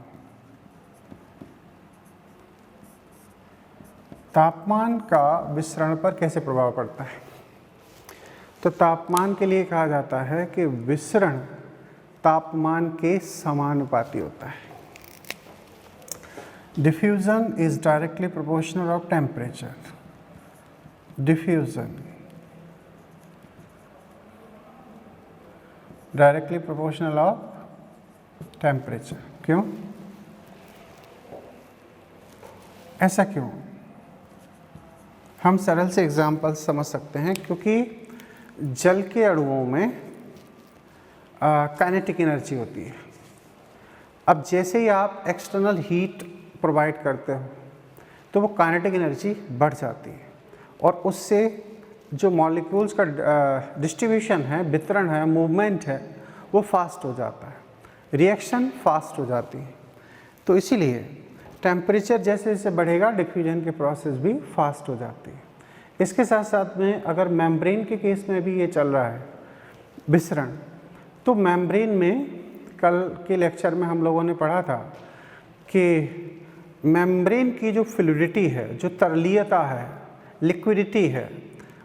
तापमान का विसरण पर कैसे प्रभाव पड़ता है, तो तापमान के लिए कहा जाता है कि विसरण तापमान के समानुपाती होता है। Diffusion is directly proportional of temperature. Diffusion directly proportional of temperature. क्यों, ऐसा क्यों? हम सरल से एग्जाम्पल समझ सकते हैं, क्योंकि जल के अणुओं में काइनेटिक एनर्जी होती है। अब जैसे ही आप एक्सटर्नल हीट प्रोवाइड करते हो तो वो काइनेटिक एनर्जी बढ़ जाती है, और उससे जो मॉलिक्यूल्स का डिस्ट्रीब्यूशन है, वितरण है, मूवमेंट है, वो फास्ट हो जाता है, रिएक्शन फास्ट हो जाती है। तो इसीलिए टेम्परेचर जैसे जैसे बढ़ेगा डिफ्यूजन की प्रोसेस भी फास्ट हो जाती है। इसके साथ साथ में अगर मेम्ब्रेन के केस में भी ये चल रहा है विसरण, तो मेम्ब्रेन में कल के लेक्चर में हम लोगों ने पढ़ा था कि मेम्ब्रेन की जो फ्लूइडिटी है, जो तरलीयता है, लिक्विडिटी है,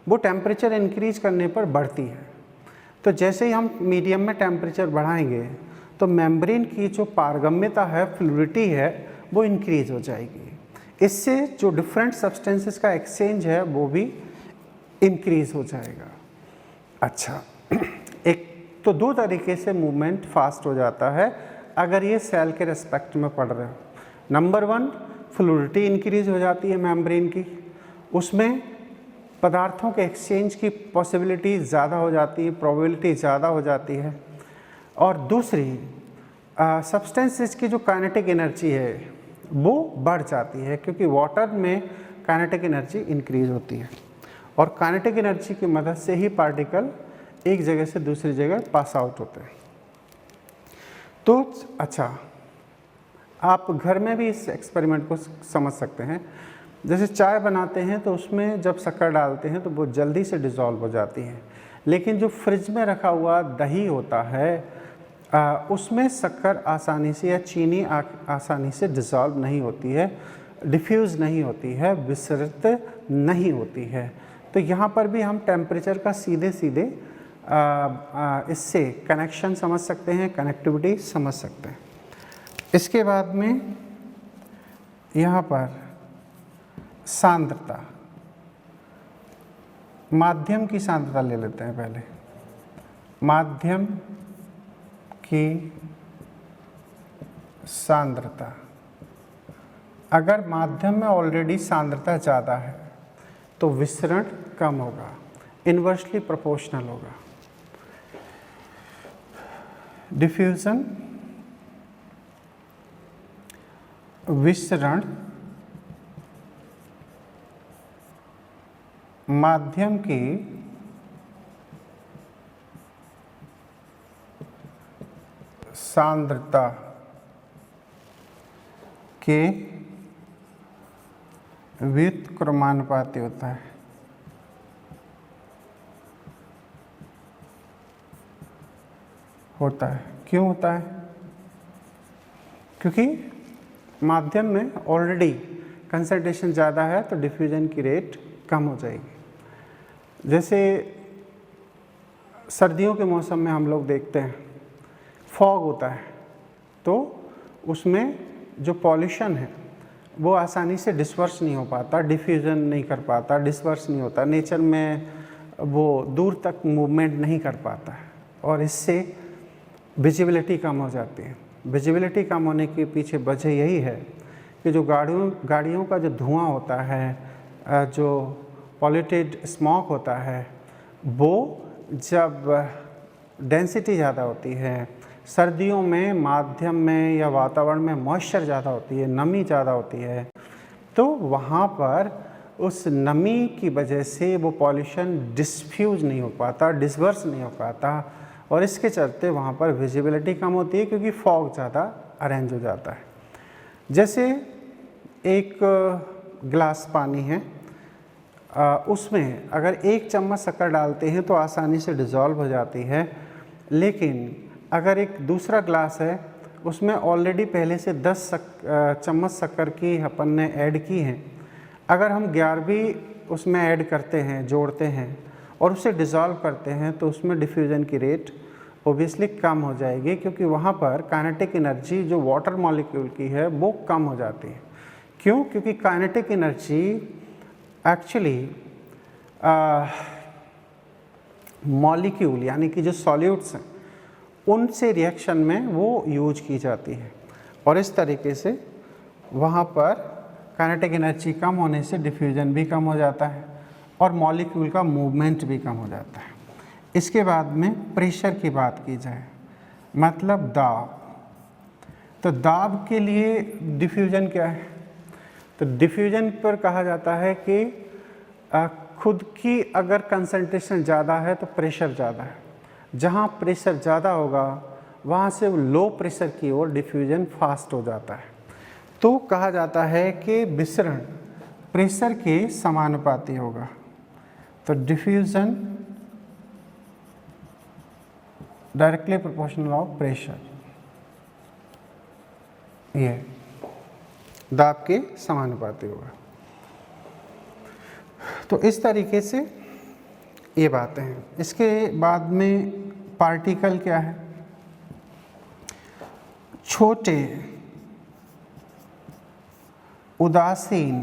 वो टेम्परेचर इंक्रीज करने पर बढ़ती है। तो जैसे ही हम मीडियम में टेम्परेचर बढ़ाएंगे तो मेम्ब्रेन की जो पारगम्यता है, फ्लूइडिटी है, वो इंक्रीज हो जाएगी। इससे जो डिफरेंट सब्सटेंसेस का एक्सचेंज है वो भी इंक्रीज हो जाएगा। अच्छा, एक तो दो तरीके से मूवमेंट फास्ट हो जाता है अगर ये सेल के रेस्पेक्ट में पढ़ रहे हो। नंबर वन, फ्लूइडिटी इंक्रीज हो जाती है मेम्ब्रेन की, उसमें पदार्थों के एक्सचेंज की पॉसिबिलिटी ज़्यादा हो जाती है, प्रोबेबिलिटी ज़्यादा हो जाती है। और दूसरी, सब्सटेंसेस की जो काइनेटिक एनर्जी है वो बढ़ जाती है, क्योंकि वाटर में काइनेटिक एनर्जी इंक्रीज होती है, और काइनेटिक एनर्जी की मदद से ही पार्टिकल एक जगह से दूसरी जगह पास आउट होते हैं। तो अच्छा, आप घर में भी इस एक्सपेरिमेंट को समझ सकते हैं। जैसे चाय बनाते हैं तो उसमें जब शक्कर डालते हैं तो वो जल्दी से डिज़ोल्व हो जाती है, लेकिन जो फ्रिज में रखा हुआ दही होता है उसमें शक्कर आसानी से या चीनी आसानी से डिज़ोल्व नहीं होती है, डिफ्यूज़ नहीं होती है, विसरित नहीं होती है। तो यहाँ पर भी हम टेम्परेचर का सीधे सीधे इससे कनेक्शन समझ सकते हैं, कनेक्टिविटी समझ सकते हैं। इसके बाद में यहाँ पर सांद्रता, माध्यम की सांद्रता ले लेते हैं पहले। माध्यम की सांद्रता, अगर माध्यम में ऑलरेडी सांद्रता ज़्यादा है तो विसरण कम होगा, इन्वर्सली प्रोपोर्शनल होगा। डिफ्यूजन, विसरण माध्यम की सांद्रता के व्युत्क्रमानुपाती होता है। होता है। क्यों होता है? क्योंकि माध्यम में ऑलरेडी कंसंट्रेशन ज़्यादा है तो डिफ्यूजन की रेट कम हो जाएगी। जैसे सर्दियों के मौसम में हम लोग देखते हैं फॉग होता है, तो उसमें जो पॉल्यूशन है वो आसानी से डिस्पर्स नहीं हो पाता, डिफ्यूज़न नहीं कर पाता, डिस्पर्स नहीं होता, नेचर में वो दूर तक मूवमेंट नहीं कर पाता है और इससे विजिबिलिटी कम हो जाती है। विजिबिलिटी कम होने के पीछे वजह यही है कि जो गाड़ियों का जो धुआं होता है, जो पॉल्यूटेड स्मोक होता है, वो जब डेंसिटी ज़्यादा होती है, सर्दियों में माध्यम में या वातावरण में मॉइस्चर ज़्यादा होती है, नमी ज़्यादा होती है, तो वहाँ पर उस नमी की वजह से वो पॉल्यूशन डिस्फ्यूज नहीं हो पाता, डिस्पर्स नहीं हो पाता और इसके चलते वहाँ पर विजिबिलिटी कम होती है क्योंकि फॉग ज़्यादा अरेंज हो जाता है। जैसे एक गिलास पानी है, उसमें अगर 1 चम्मच शक्कर डालते हैं तो आसानी से डिज़ोल्व हो जाती है, लेकिन अगर एक दूसरा ग्लास है उसमें ऑलरेडी पहले से 10 चम्मच शक्कर की अपन ने ऐड की हैं, अगर हम 11वीं उसमें ऐड करते हैं, जोड़ते हैं और उसे डिज़ोल्व करते हैं तो उसमें डिफ्यूज़न की रेट ओबियसली कम हो जाएगी क्योंकि वहाँ पर काइनेटिक एनर्जी जो वाटर मॉलिक्यूल की है वो कम हो जाती है। क्यों? क्योंकि काइनेटिक एनर्जी एक्चुअली मॉलिक्यूल यानी कि जो सॉल्यूट्स हैं उनसे रिएक्शन में वो यूज की जाती है और इस तरीके से वहाँ पर काइनेटिक एनर्जी कम होने से डिफ्यूजन भी कम हो जाता है और मॉलिक्यूल का मूवमेंट भी कम हो जाता है। इसके बाद में प्रेशर की बात की जाए, मतलब दाब, तो दाब के लिए डिफ्यूजन क्या है? तो डिफ्यूजन पर कहा जाता है कि खुद की अगर कंसंट्रेशन ज़्यादा है तो प्रेशर ज़्यादा है, जहाँ प्रेशर ज़्यादा होगा वहाँ से लो प्रेशर की ओर डिफ्यूजन फास्ट हो जाता है। तो कहा जाता है कि विसरण प्रेशर के समानुपाती होगा, तो diffusion directly proportional of pressure, ये दाब के समानुपाती होगा। तो इस तरीके से ये बातें हैं। इसके बाद में पार्टिकल क्या है? छोटे उदासीन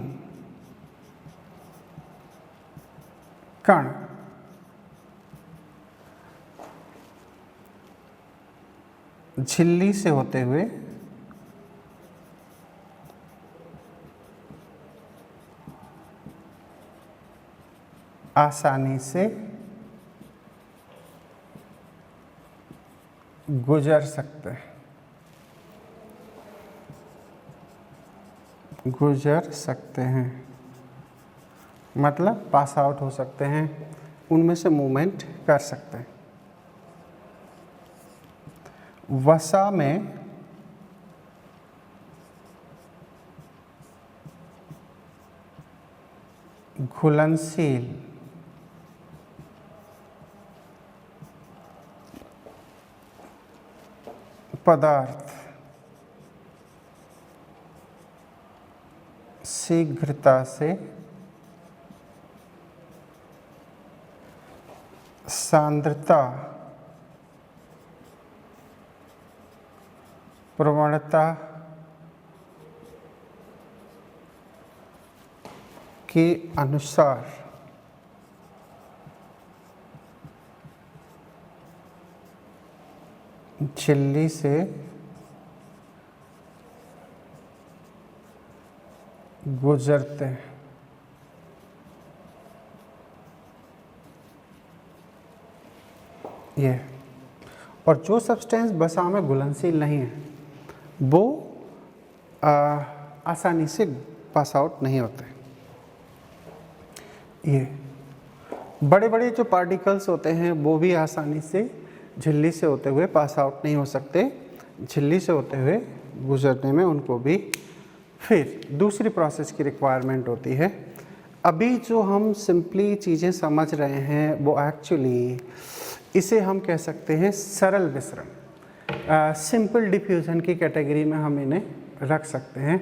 कण झिल्ली से होते हुए आसानी से गुजर सकते हैं, मतलब पास आउट हो सकते हैं, उनमें से मूवमेंट कर सकते हैं। वसा में घुलनशील पदार्थ शीघ्रता से सांद्रता प्रवणता के अनुसार झिल्ली से गुजरते हैं। ये और जो सब्सटेंस वसा में घुलनशील नहीं है वो आसानी से पास आउट नहीं होते। ये बड़े बड़े जो पार्टिकल्स होते हैं वो भी आसानी से झिल्ली से होते हुए पास आउट नहीं हो सकते, झिल्ली से होते हुए गुजरने में उनको भी फिर दूसरी प्रोसेस की रिक्वायरमेंट होती है। अभी जो हम सिंपली चीज़ें समझ रहे हैं वो एक्चुअली इसे हम कह सकते हैं सरल विसरण। सिंपल डिफ्यूज़न की कैटेगरी में हम इन्हें रख सकते हैं।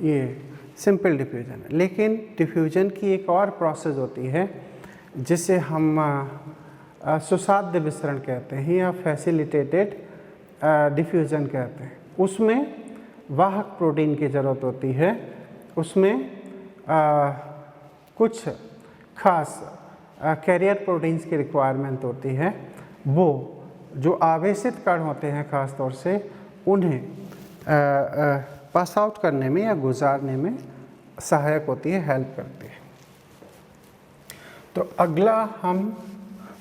ये सिंपल डिफ्यूज़न है, लेकिन डिफ्यूज़न की एक और प्रोसेस होती है जिसे हम सुसाध्य विसरण कहते हैं या फैसिलिटेटेड डिफ्यूज़न कहते हैं। उसमें वाहक प्रोटीन की ज़रूरत होती है, उसमें कुछ खास कैरियर प्रोटीन्स की रिक्वायरमेंट होती है। वो जो आवेशित कण होते हैं ख़ास तौर से उन्हें पास आउट करने में या गुजारने में सहायक होती है, हेल्प करती है। तो अगला हम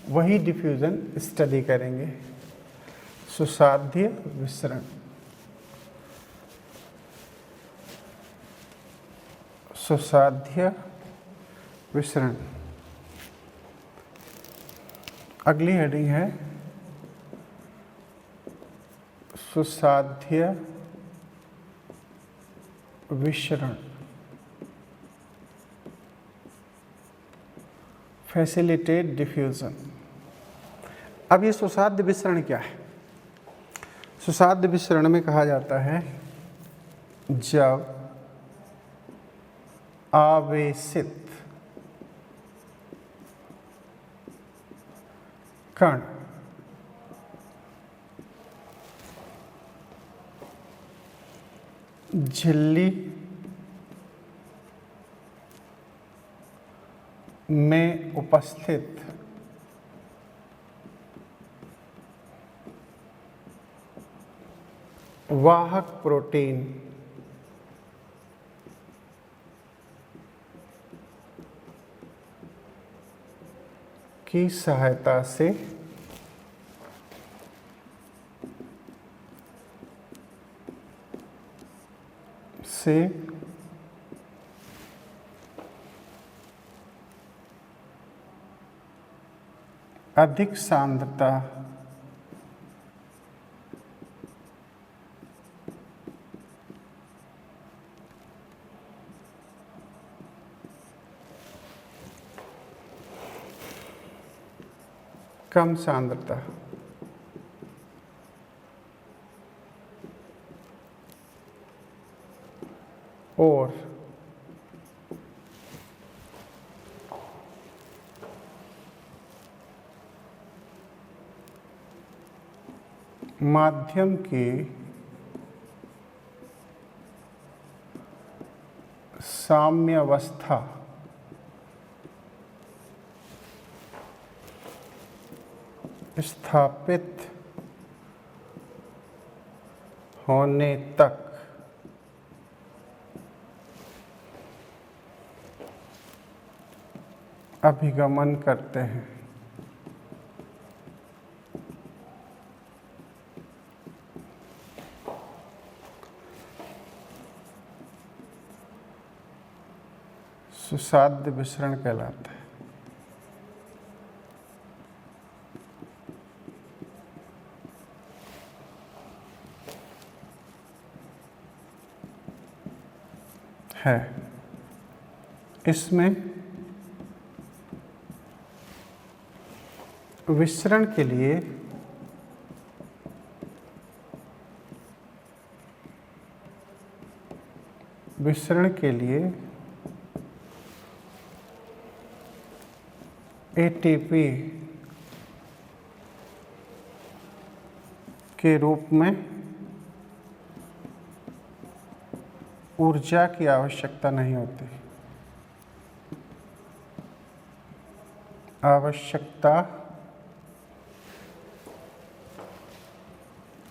वही डिफ्यूज़न स्टडी करेंगे, सुसाध्य विसरण। सुसाध्य विसरण अगली हेडिंग है सुसाध्य विसरण, फैसिलिटेट डिफ्यूज़न। अब ये सुसाध्य विसरण क्या है? सुसाध्य विसरण में कहा जाता है जब आवेशित कण झिल्ली में उपस्थित वाहक प्रोटीन की सहायता से अधिक सांद्रता कम सांद्रता और माध्यम की साम्यावस्था स्थापित होने तक अभिगमन करते हैं। सुसाध्य विसरण कहलाता है। इसमें विसरण के लिए एटीपी के रूप में ऊर्जा की आवश्यकता नहीं होती। आवश्यकता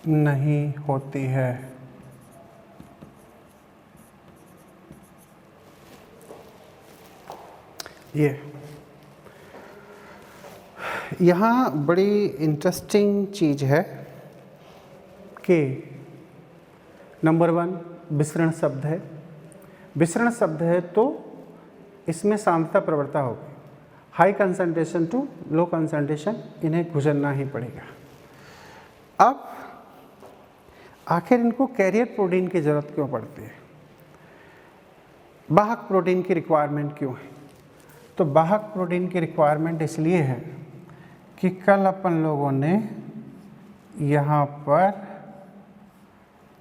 नहीं होती है। ये यहाँ बड़ी इंटरेस्टिंग चीज़ है कि नंबर 1 विसरण शब्द है। विसरण शब्द है तो इसमें सांद्रता प्रवणता होगी, high concentration to low concentration, इन्हें गुजरना ही पड़ेगा। अब आखिर इनको कैरियर प्रोटीन की ज़रूरत क्यों पड़ती है? वाहक प्रोटीन की रिक्वायरमेंट क्यों है? तो वाहक प्रोटीन की रिक्वायरमेंट इसलिए है कि कल अपन लोगों ने यहाँ पर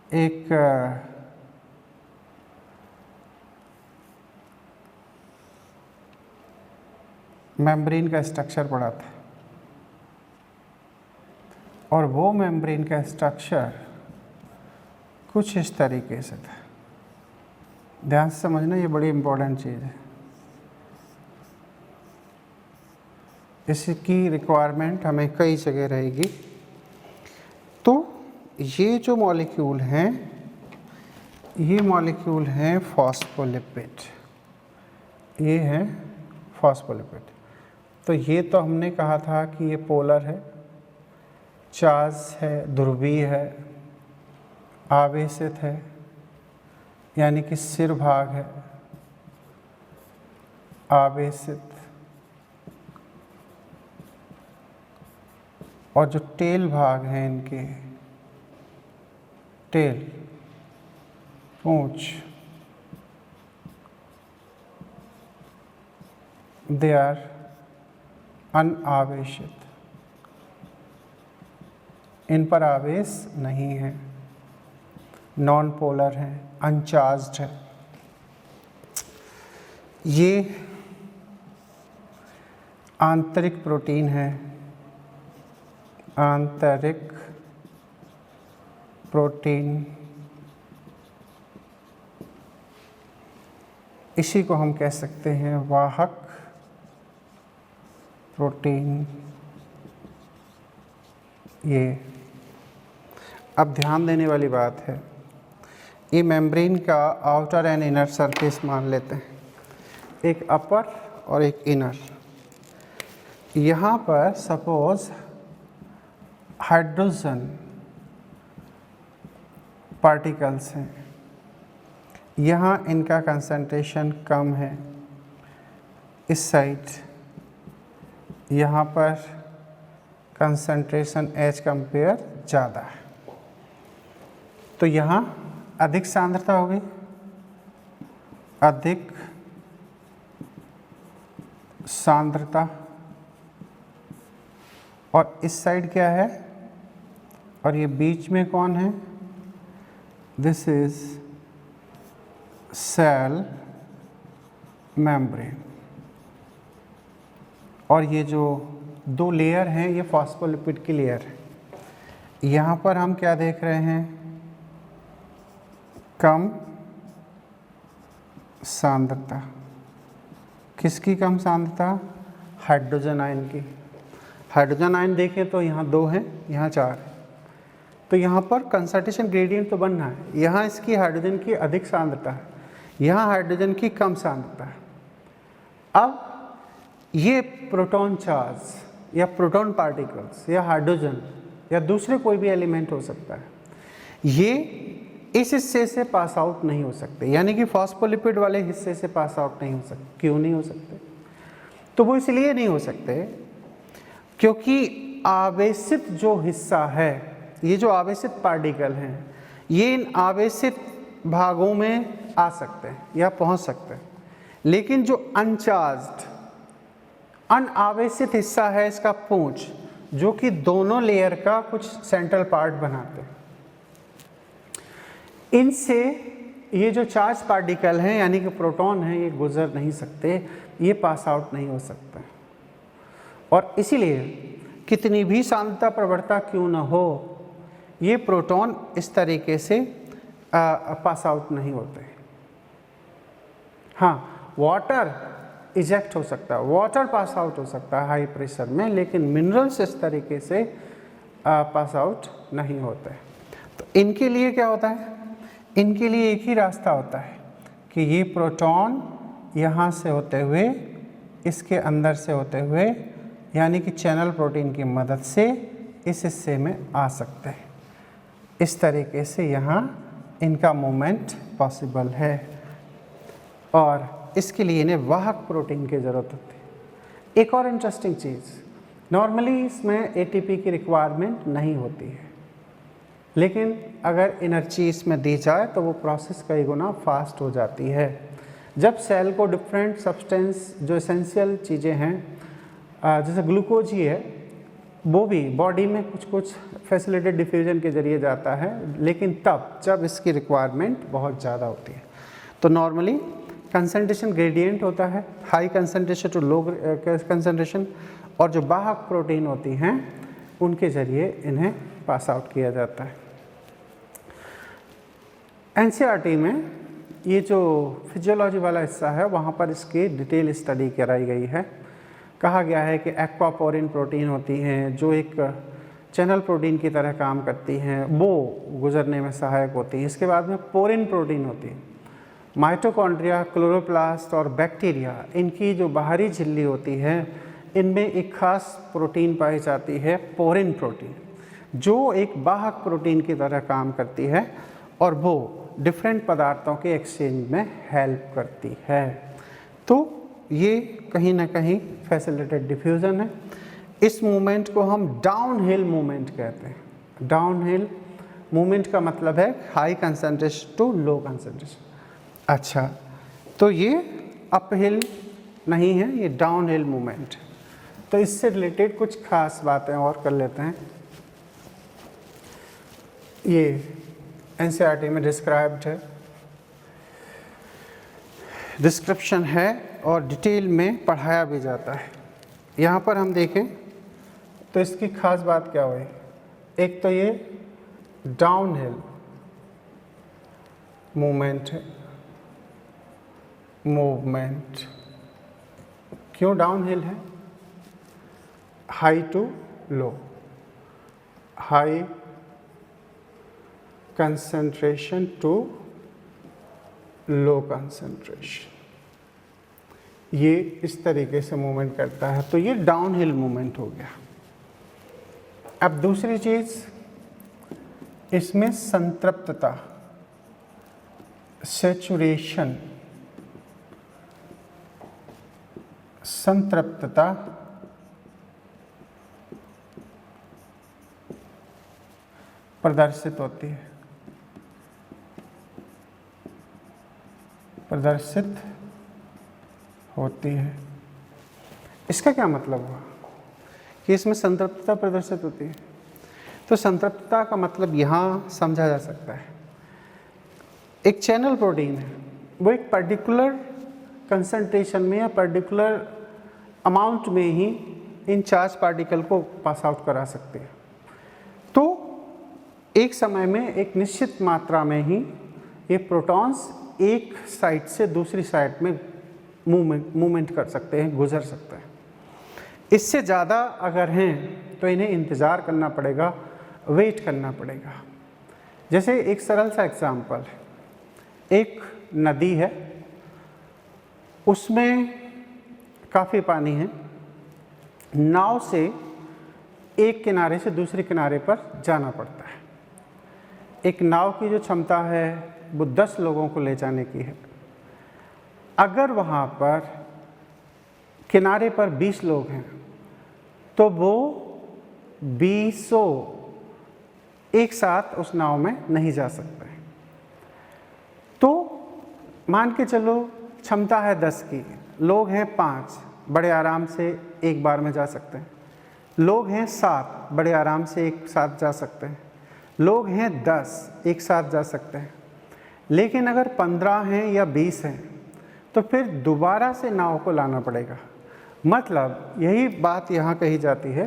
एक मेम्ब्रेन का स्ट्रक्चर पड़ा था और वो मेम्ब्रेन का स्ट्रक्चर कुछ इस तरीके से था। ध्यान से समझना, ये बड़ी इम्पोर्टेंट चीज़ है। इसकी रिक्वायरमेंट हमें कई जगह रहेगी। तो ये जो मॉलिक्यूल हैं, ये मॉलिक्यूल हैं फॉस्फोलिपिड, ये हैं फॉस्फोलिपिड। तो ये तो हमने कहा था कि ये पोलर है, चार्ज है, ध्रुवीय है, आवेशित है, यानी कि सिर भाग है आवेशित, और जो टेल भाग हैं इनके, टेल पूंछ, दे आर अनावेशित, इन पर आवेश नहीं है, नॉन पोलर है, अनचार्ज्ड है। ये आंतरिक प्रोटीन है, आंतरिक प्रोटीन, इसी को हम कह सकते हैं वाहक प्रोटीन। ये अब ध्यान देने वाली बात है, ये मेम्ब्रेन का आउटर एंड इनर सरफेस मान लेते हैं, एक अपर और एक इनर। यहाँ पर सपोज हाइड्रोजन पार्टिकल्स हैं, यहाँ इनका कंसंट्रेशन कम है, इस साइड यहाँ पर कंसंट्रेशन एज कंपेयर ज़्यादा है, तो यहाँ अधिक सांद्रता होगी, अधिक सांद्रता। और इस साइड क्या है, और ये बीच में कौन है, दिस इज सेल मेम्ब्रेन। और ये जो दो लेयर हैं ये फॉस्फोलिपिड की लेयर है। यहाँ पर हम क्या देख रहे हैं, कम सांद्रता। किसकी कम सांद्रता, हाइड्रोजन आयन की। हाइड्रोजन आयन देखें तो यहाँ 2 हैं, यहाँ 4 है, तो यहाँ पर कंसंट्रेशन ग्रेडियंट तो बनना है। यहाँ इसकी हाइड्रोजन की अधिक सांद्रता है, यहाँ हाइड्रोजन की कम सांद्रता है। अब ये प्रोटॉन चार्ज या प्रोटॉन पार्टिकल्स या हाइड्रोजन या दूसरे कोई भी एलिमेंट हो सकता है, ये इस हिस्से से पास आउट नहीं हो सकते, यानी कि फॉस्फोलिपिड वाले हिस्से से पास आउट नहीं हो सकते। क्यों नहीं हो सकते, तो वो इसलिए नहीं हो सकते क्योंकि आवेशित जो हिस्सा है, ये जो आवेशित पार्टिकल हैं, ये इन आवेशित भागों में आ सकते हैं या पहुंच सकते हैं, लेकिन जो अनचार्ज्ड अनावेशित हिस्सा है इसका पूंछ, जो कि दोनों लेयर का कुछ सेंट्रल पार्ट बनाते हैं, इनसे ये जो चार्ज पार्टिकल हैं यानी कि प्रोटॉन हैं, ये गुजर नहीं सकते, ये पास आउट नहीं हो सकते। और इसीलिए कितनी भी सांद्रता प्रवणता क्यों न हो, ये प्रोटॉन इस तरीके से पास आउट नहीं होते। हाँ, वाटर इजेक्ट हो सकता है, वाटर पास आउट हो सकता है हाई प्रेशर में, लेकिन मिनरल्स इस तरीके से पास आउट नहीं होते। तो इनके लिए क्या होता है, इनके लिए एक ही रास्ता होता है कि ये प्रोटॉन यहाँ से होते हुए, इसके अंदर से होते हुए, यानी कि चैनल प्रोटीन की मदद से इस हिस्से में आ सकते हैं। इस तरीके से यहाँ इनका मूवमेंट पॉसिबल है, और इसके लिए इन्हें वाहक प्रोटीन की ज़रूरत होती है। एक और इंटरेस्टिंग चीज़, नॉर्मली इसमें एटीपी की रिक्वायरमेंट नहीं होती है, लेकिन अगर एनर्जी इसमें दी जाए तो वो प्रोसेस कई गुना फास्ट हो जाती है। जब सेल को डिफरेंट सब्सटेंस जो एसेंशियल चीज़ें हैं, जैसे ग्लूकोज ही है, वो भी बॉडी में कुछ कुछ फैसिलिटेड डिफ्यूजन के जरिए जाता है, लेकिन तब जब इसकी रिक्वायरमेंट बहुत ज़्यादा होती है। तो नॉर्मली कंसंट्रेशन ग्रेडियंट होता है, high concentration to low concentration, और जो वाहक प्रोटीन होती हैं उनके ज़रिए इन्हें पास आउट किया जाता है। एनसीईआरटी में ये जो फिजियोलॉजी वाला हिस्सा है वहाँ पर इसकी डिटेल स्टडी कराई गई है। कहा गया है कि एक्वापोरिन प्रोटीन होती हैं जो एक चैनल प्रोटीन की तरह काम करती हैं, वो गुजरने में सहायक होती हैं। इसके बाद में पोरिन प्रोटीन होती है। माइटोकॉन्ड्रिया, क्लोरोप्लास्ट और बैक्टीरिया, इनकी जो बाहरी झिल्ली होती है इनमें एक खास प्रोटीन पाई जाती है पोरिन प्रोटीन, जो एक वाहक प्रोटीन की तरह काम करती है और वो डिफरेंट पदार्थों के एक्सचेंज में हेल्प करती है। तो ये कहीं ना कहीं फैसिलिटेड डिफ्यूज़न है। इस मूवमेंट को हम डाउन हिल मूवमेंट कहते हैं। डाउन हिल मूवमेंट का मतलब है high concentration to low concentration. अच्छा, तो ये अप हिल नहीं है, ये डाउन हिल मूवमेंट। तो इससे रिलेटेड कुछ खास बातें और कर लेते हैं। ये एनसीईआरटी में डिस्क्राइब्ड है, डिस्क्रिप्शन है और डिटेल में पढ़ाया भी जाता है। यहाँ पर हम देखें तो इसकी खास बात क्या हुई, एक तो ये डाउन हिल मूवमेंट है। मूवमेंट क्यों डाउन हिल है? High to low, high concentration to low concentration, ये इस तरीके से मूवमेंट करता है। तो ये डाउन हिल मूवमेंट हो गया। अब दूसरी चीज़, इसमें संतृप्तता, सैचुरेशन, संतृप्तता प्रदर्शित होती है। प्रदर्शित होती है। इसका क्या मतलब हुआ कि इसमें संतृप्तता प्रदर्शित होती है? तो संतृप्तता का मतलब यहाँ समझा जा सकता है, एक चैनल प्रोटीन है, वो एक पर्टिकुलर कंसंट्रेशन में या पर्टिकुलर अमाउंट में ही इन चार्ज पार्टिकल को पास आउट करा सकते हैं। तो एक समय में एक निश्चित मात्रा में ही ये प्रोटॉन्स एक साइड से दूसरी साइड में मूवमेंट कर सकते हैं, गुजर सकते हैं। इससे ज़्यादा अगर हैं तो इन्हें इंतज़ार करना पड़ेगा, वेट करना पड़ेगा। जैसे एक सरल सा एग्जाम्पल है, एक नदी है, उसमें काफ़ी पानी है, नाव से एक किनारे से दूसरे किनारे पर जाना पड़ता है। एक नाव की जो क्षमता है वो 10 लोगों को ले जाने की है। अगर वहाँ पर किनारे पर 20 लोग हैं तो वो 20 एक साथ उस नाव में नहीं जा सकते। तो मान के चलो क्षमता है 10 की, लोग हैं 5, बड़े आराम से एक बार में जा सकते हैं। लोग हैं 7, बड़े आराम से एक साथ जा सकते हैं। लोग हैं 10, एक साथ जा सकते हैं। लेकिन अगर 15 हैं या 20 हैं तो फिर दोबारा से नाव को लाना पड़ेगा। मतलब यही बात यहाँ कही जाती है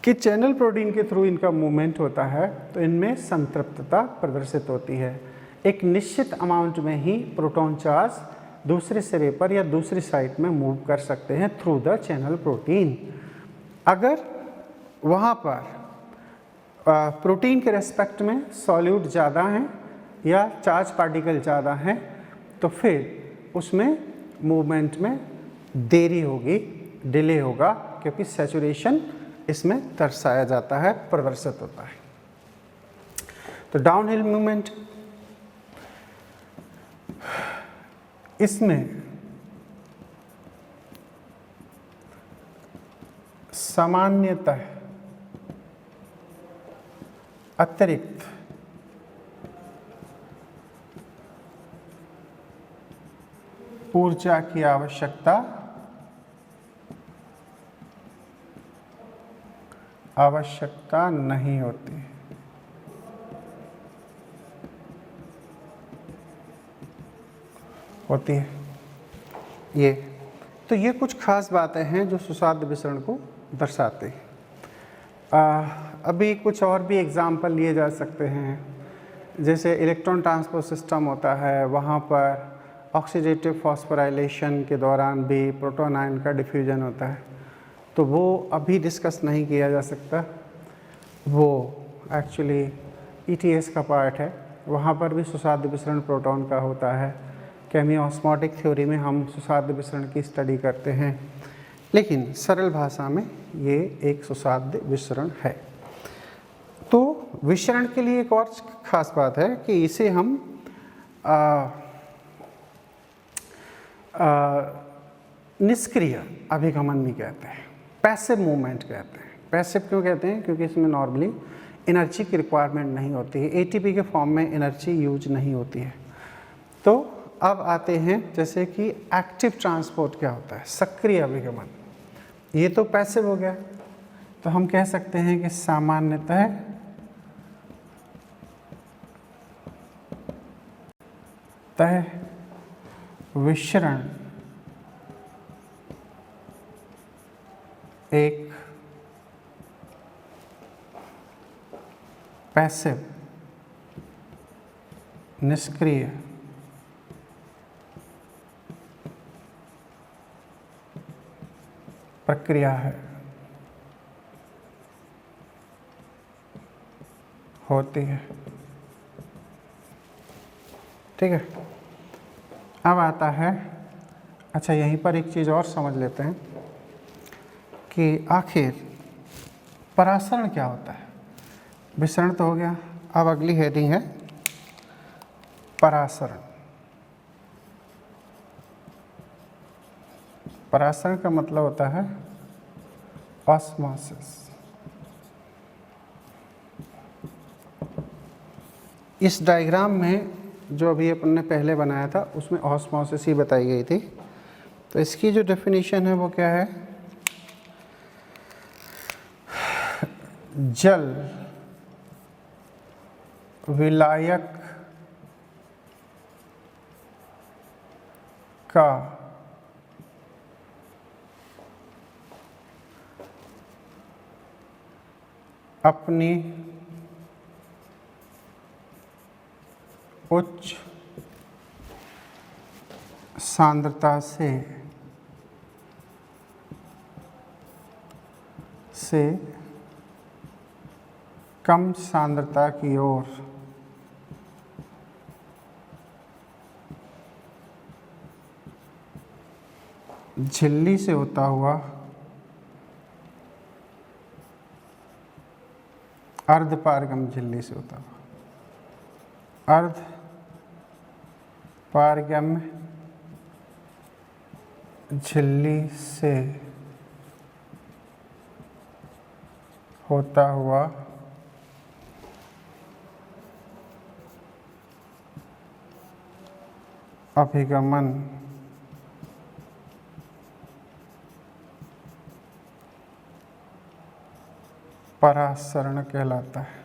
कि चैनल प्रोटीन के थ्रू इनका मूवमेंट होता है तो इनमें संतृप्तता प्रदर्शित होती है। एक निश्चित अमाउंट में ही प्रोटॉन चार्ज दूसरे सिरे पर या दूसरी साइड में मूव कर सकते हैं थ्रू द चैनल प्रोटीन। अगर वहाँ पर प्रोटीन के रेस्पेक्ट में सॉल्यूट ज़्यादा हैं या चार्ज पार्टिकल ज़्यादा हैं तो फिर उसमें मूवमेंट में देरी होगी, डिले होगा, क्योंकि सैचुरेशन इसमें दर्शाया जाता है, प्रदर्शित होता है। तो डाउन हिल मूवमेंट, इसमें सामान्यतः अतिरिक्त ऊर्जा की आवश्यकता आवश्यकता नहीं होती। होती है ये। तो ये कुछ खास बातें हैं जो सुसाध्य विसरण को दर्शाते हैं। अभी कुछ और भी एग्जाम्पल लिए जा सकते हैं, जैसे इलेक्ट्रॉन ट्रांसपोर्ट सिस्टम होता है, वहाँ पर ऑक्सीडेटिव फॉस्फोराइलेशन के दौरान भी प्रोटॉन आयन का डिफ्यूजन होता है, तो वो अभी डिस्कस नहीं किया जा सकता, वो एक्चुअली ETS का पार्ट है, वहाँ पर भी सुसाध्य विसरण प्रोटॉन का होता है। केमियोस्मोटिक थ्योरी में हम सुसाध्य विसरण की स्टडी करते हैं, लेकिन सरल भाषा में ये एक सुसाध्य विसरण है। तो विसरण के लिए एक और ख़ास बात है कि इसे हम निष्क्रिय अभिगमन भी कहते हैं, पैसिव मूवमेंट कहते हैं। पैसिव क्यों कहते हैं? क्योंकि इसमें नॉर्मली एनर्जी की रिक्वायरमेंट नहीं होती है, ATP के फॉर्म में एनर्जी यूज नहीं होती है। तो अब आते हैं जैसे कि एक्टिव ट्रांसपोर्ट क्या होता है, सक्रिय अभिगमन। ये तो पैसिव हो गया, तो हम कह सकते हैं कि सामान्यतः विसरण एक पैसिव निष्क्रिय प्रक्रिया है, होती है। ठीक है। अब आता है, अच्छा यहीं पर एक चीज़ और समझ लेते हैं कि आखिर परासरण क्या होता है। विसरण तो हो गया, अब अगली हेडिंग है परासरण। परासरण का मतलब होता है ऑस्मोसिस। इस डायग्राम में जो अभी अपन ने पहले बनाया था उसमें ऑस्मोसिस ही बताई गई थी। तो इसकी जो डेफिनेशन है वो क्या है? जल विलायक का अपनी उच्च सांद्रता से कम सांद्रता की ओर झिल्ली से होता हुआ अर्धपारगम झिल्ली से होता हुआ अर्धपारगम झिल्ली से होता हुआ अभिगमन परासरण कहलाता है।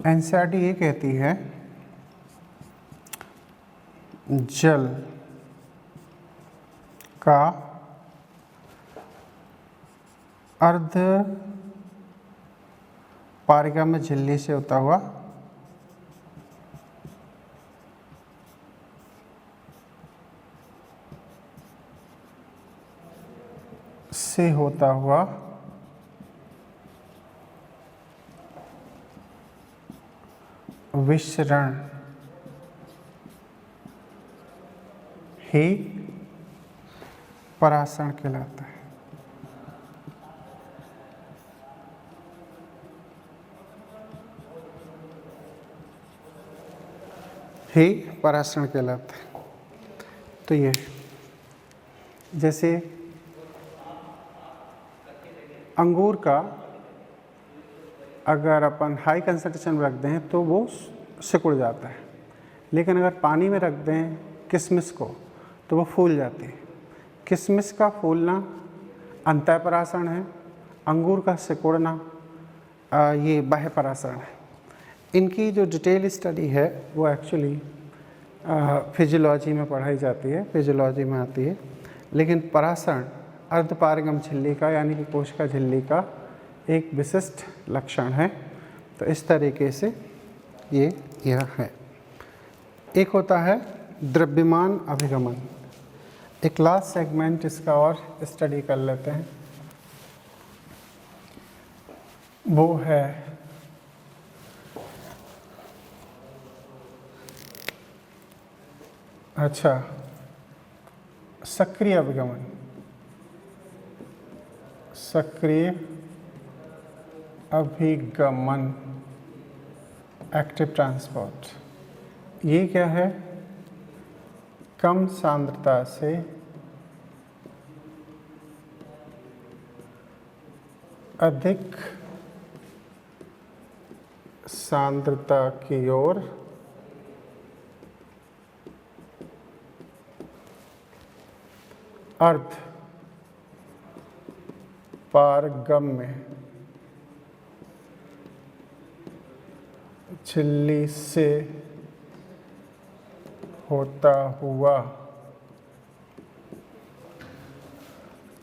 NCERT ये कहती है जल का अर्ध पारगम्य झिल्ली से होता हुआ विसरण ही परासरण कहलाता है। ही परासरण कहलाता है। तो ये जैसे अंगूर का अगर अपन हाई कंसंट्रेशन में रख दें तो वो सिकुड़ जाता है, लेकिन अगर पानी में रख दें किशमिश को तो वो फूल जाती है। किशमिश का फूलना अंतःपरासरण है, अंगूर का सिकुड़ना ये बाह्य परासरण है। इनकी जो डिटेल स्टडी है वो एक्चुअली फिजियोलॉजी में पढ़ाई जाती है, फिजियोलॉजी में आती है, लेकिन परासरण अर्धपारगम झिल्ली का यानी कि कोशिका झिल्ली का एक विशिष्ट लक्षण है। तो इस तरीके से यह है। एक होता है द्रव्यमान अभिगमन। एक लास्ट सेगमेंट इसका और स्टडी कर लेते हैं, वो है सक्रिय अभिगमन। सक्रिय अभिगमन, एक्टिव ट्रांसपोर्ट। ये क्या है? कम सांद्रता से अधिक सांद्रता की ओर अर्ध पारगम्य झिल्ली से होता हुआ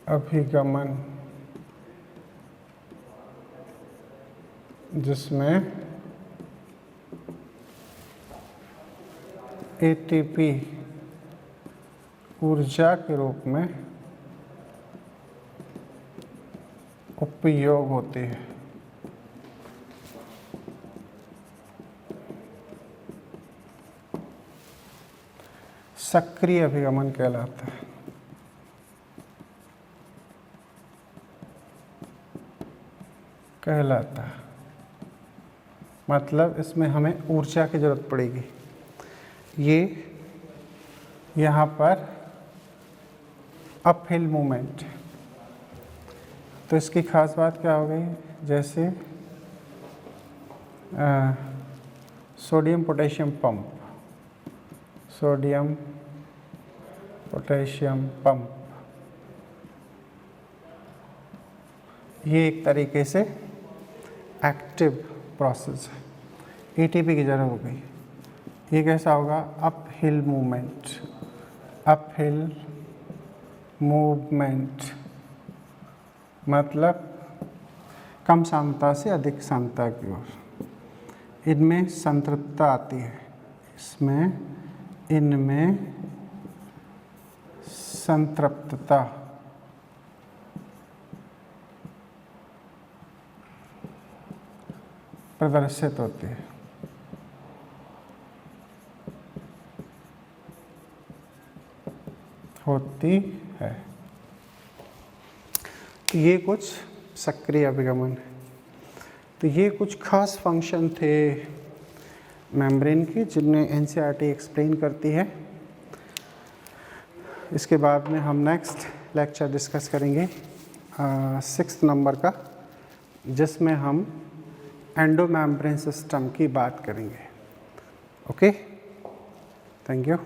अभिगमन, जिसमें एटीपी ऊर्जा के रूप में उपयोग होती है। सक्रिय अभिगमन कहलाता है। मतलब इसमें हमें ऊर्जा की ज़रूरत पड़ेगी। ये यहाँ पर अपहिल मूवमेंट, तो इसकी खास बात क्या हो गई? जैसे sodium potassium pump, sodium potassium pump, ये एक तरीके से एक्टिव प्रोसेस है। एटीपी की जरूरत हो गई। ये कैसा होगा? अपहिल मूवमेंट, अपहिल मूवमेंट मतलब कम सांद्रता से अधिक सांद्रता की ओर। इनमें संतृप्तता आती है, इनमें संतृप्तता प्रदर्शित होती है। तो ये कुछ सक्रिय अभिगमन है। तो ये कुछ खास फंक्शन थे मेम्ब्रेन की, जिन्हें एनसीईआरटी एक्सप्लेन करती है। इसके बाद में हम नेक्स्ट लेक्चर डिस्कस करेंगे 6th नंबर का, जिसमें हम एंडोमेम्ब्रेन सिस्टम की बात करेंगे। Okay, thank you.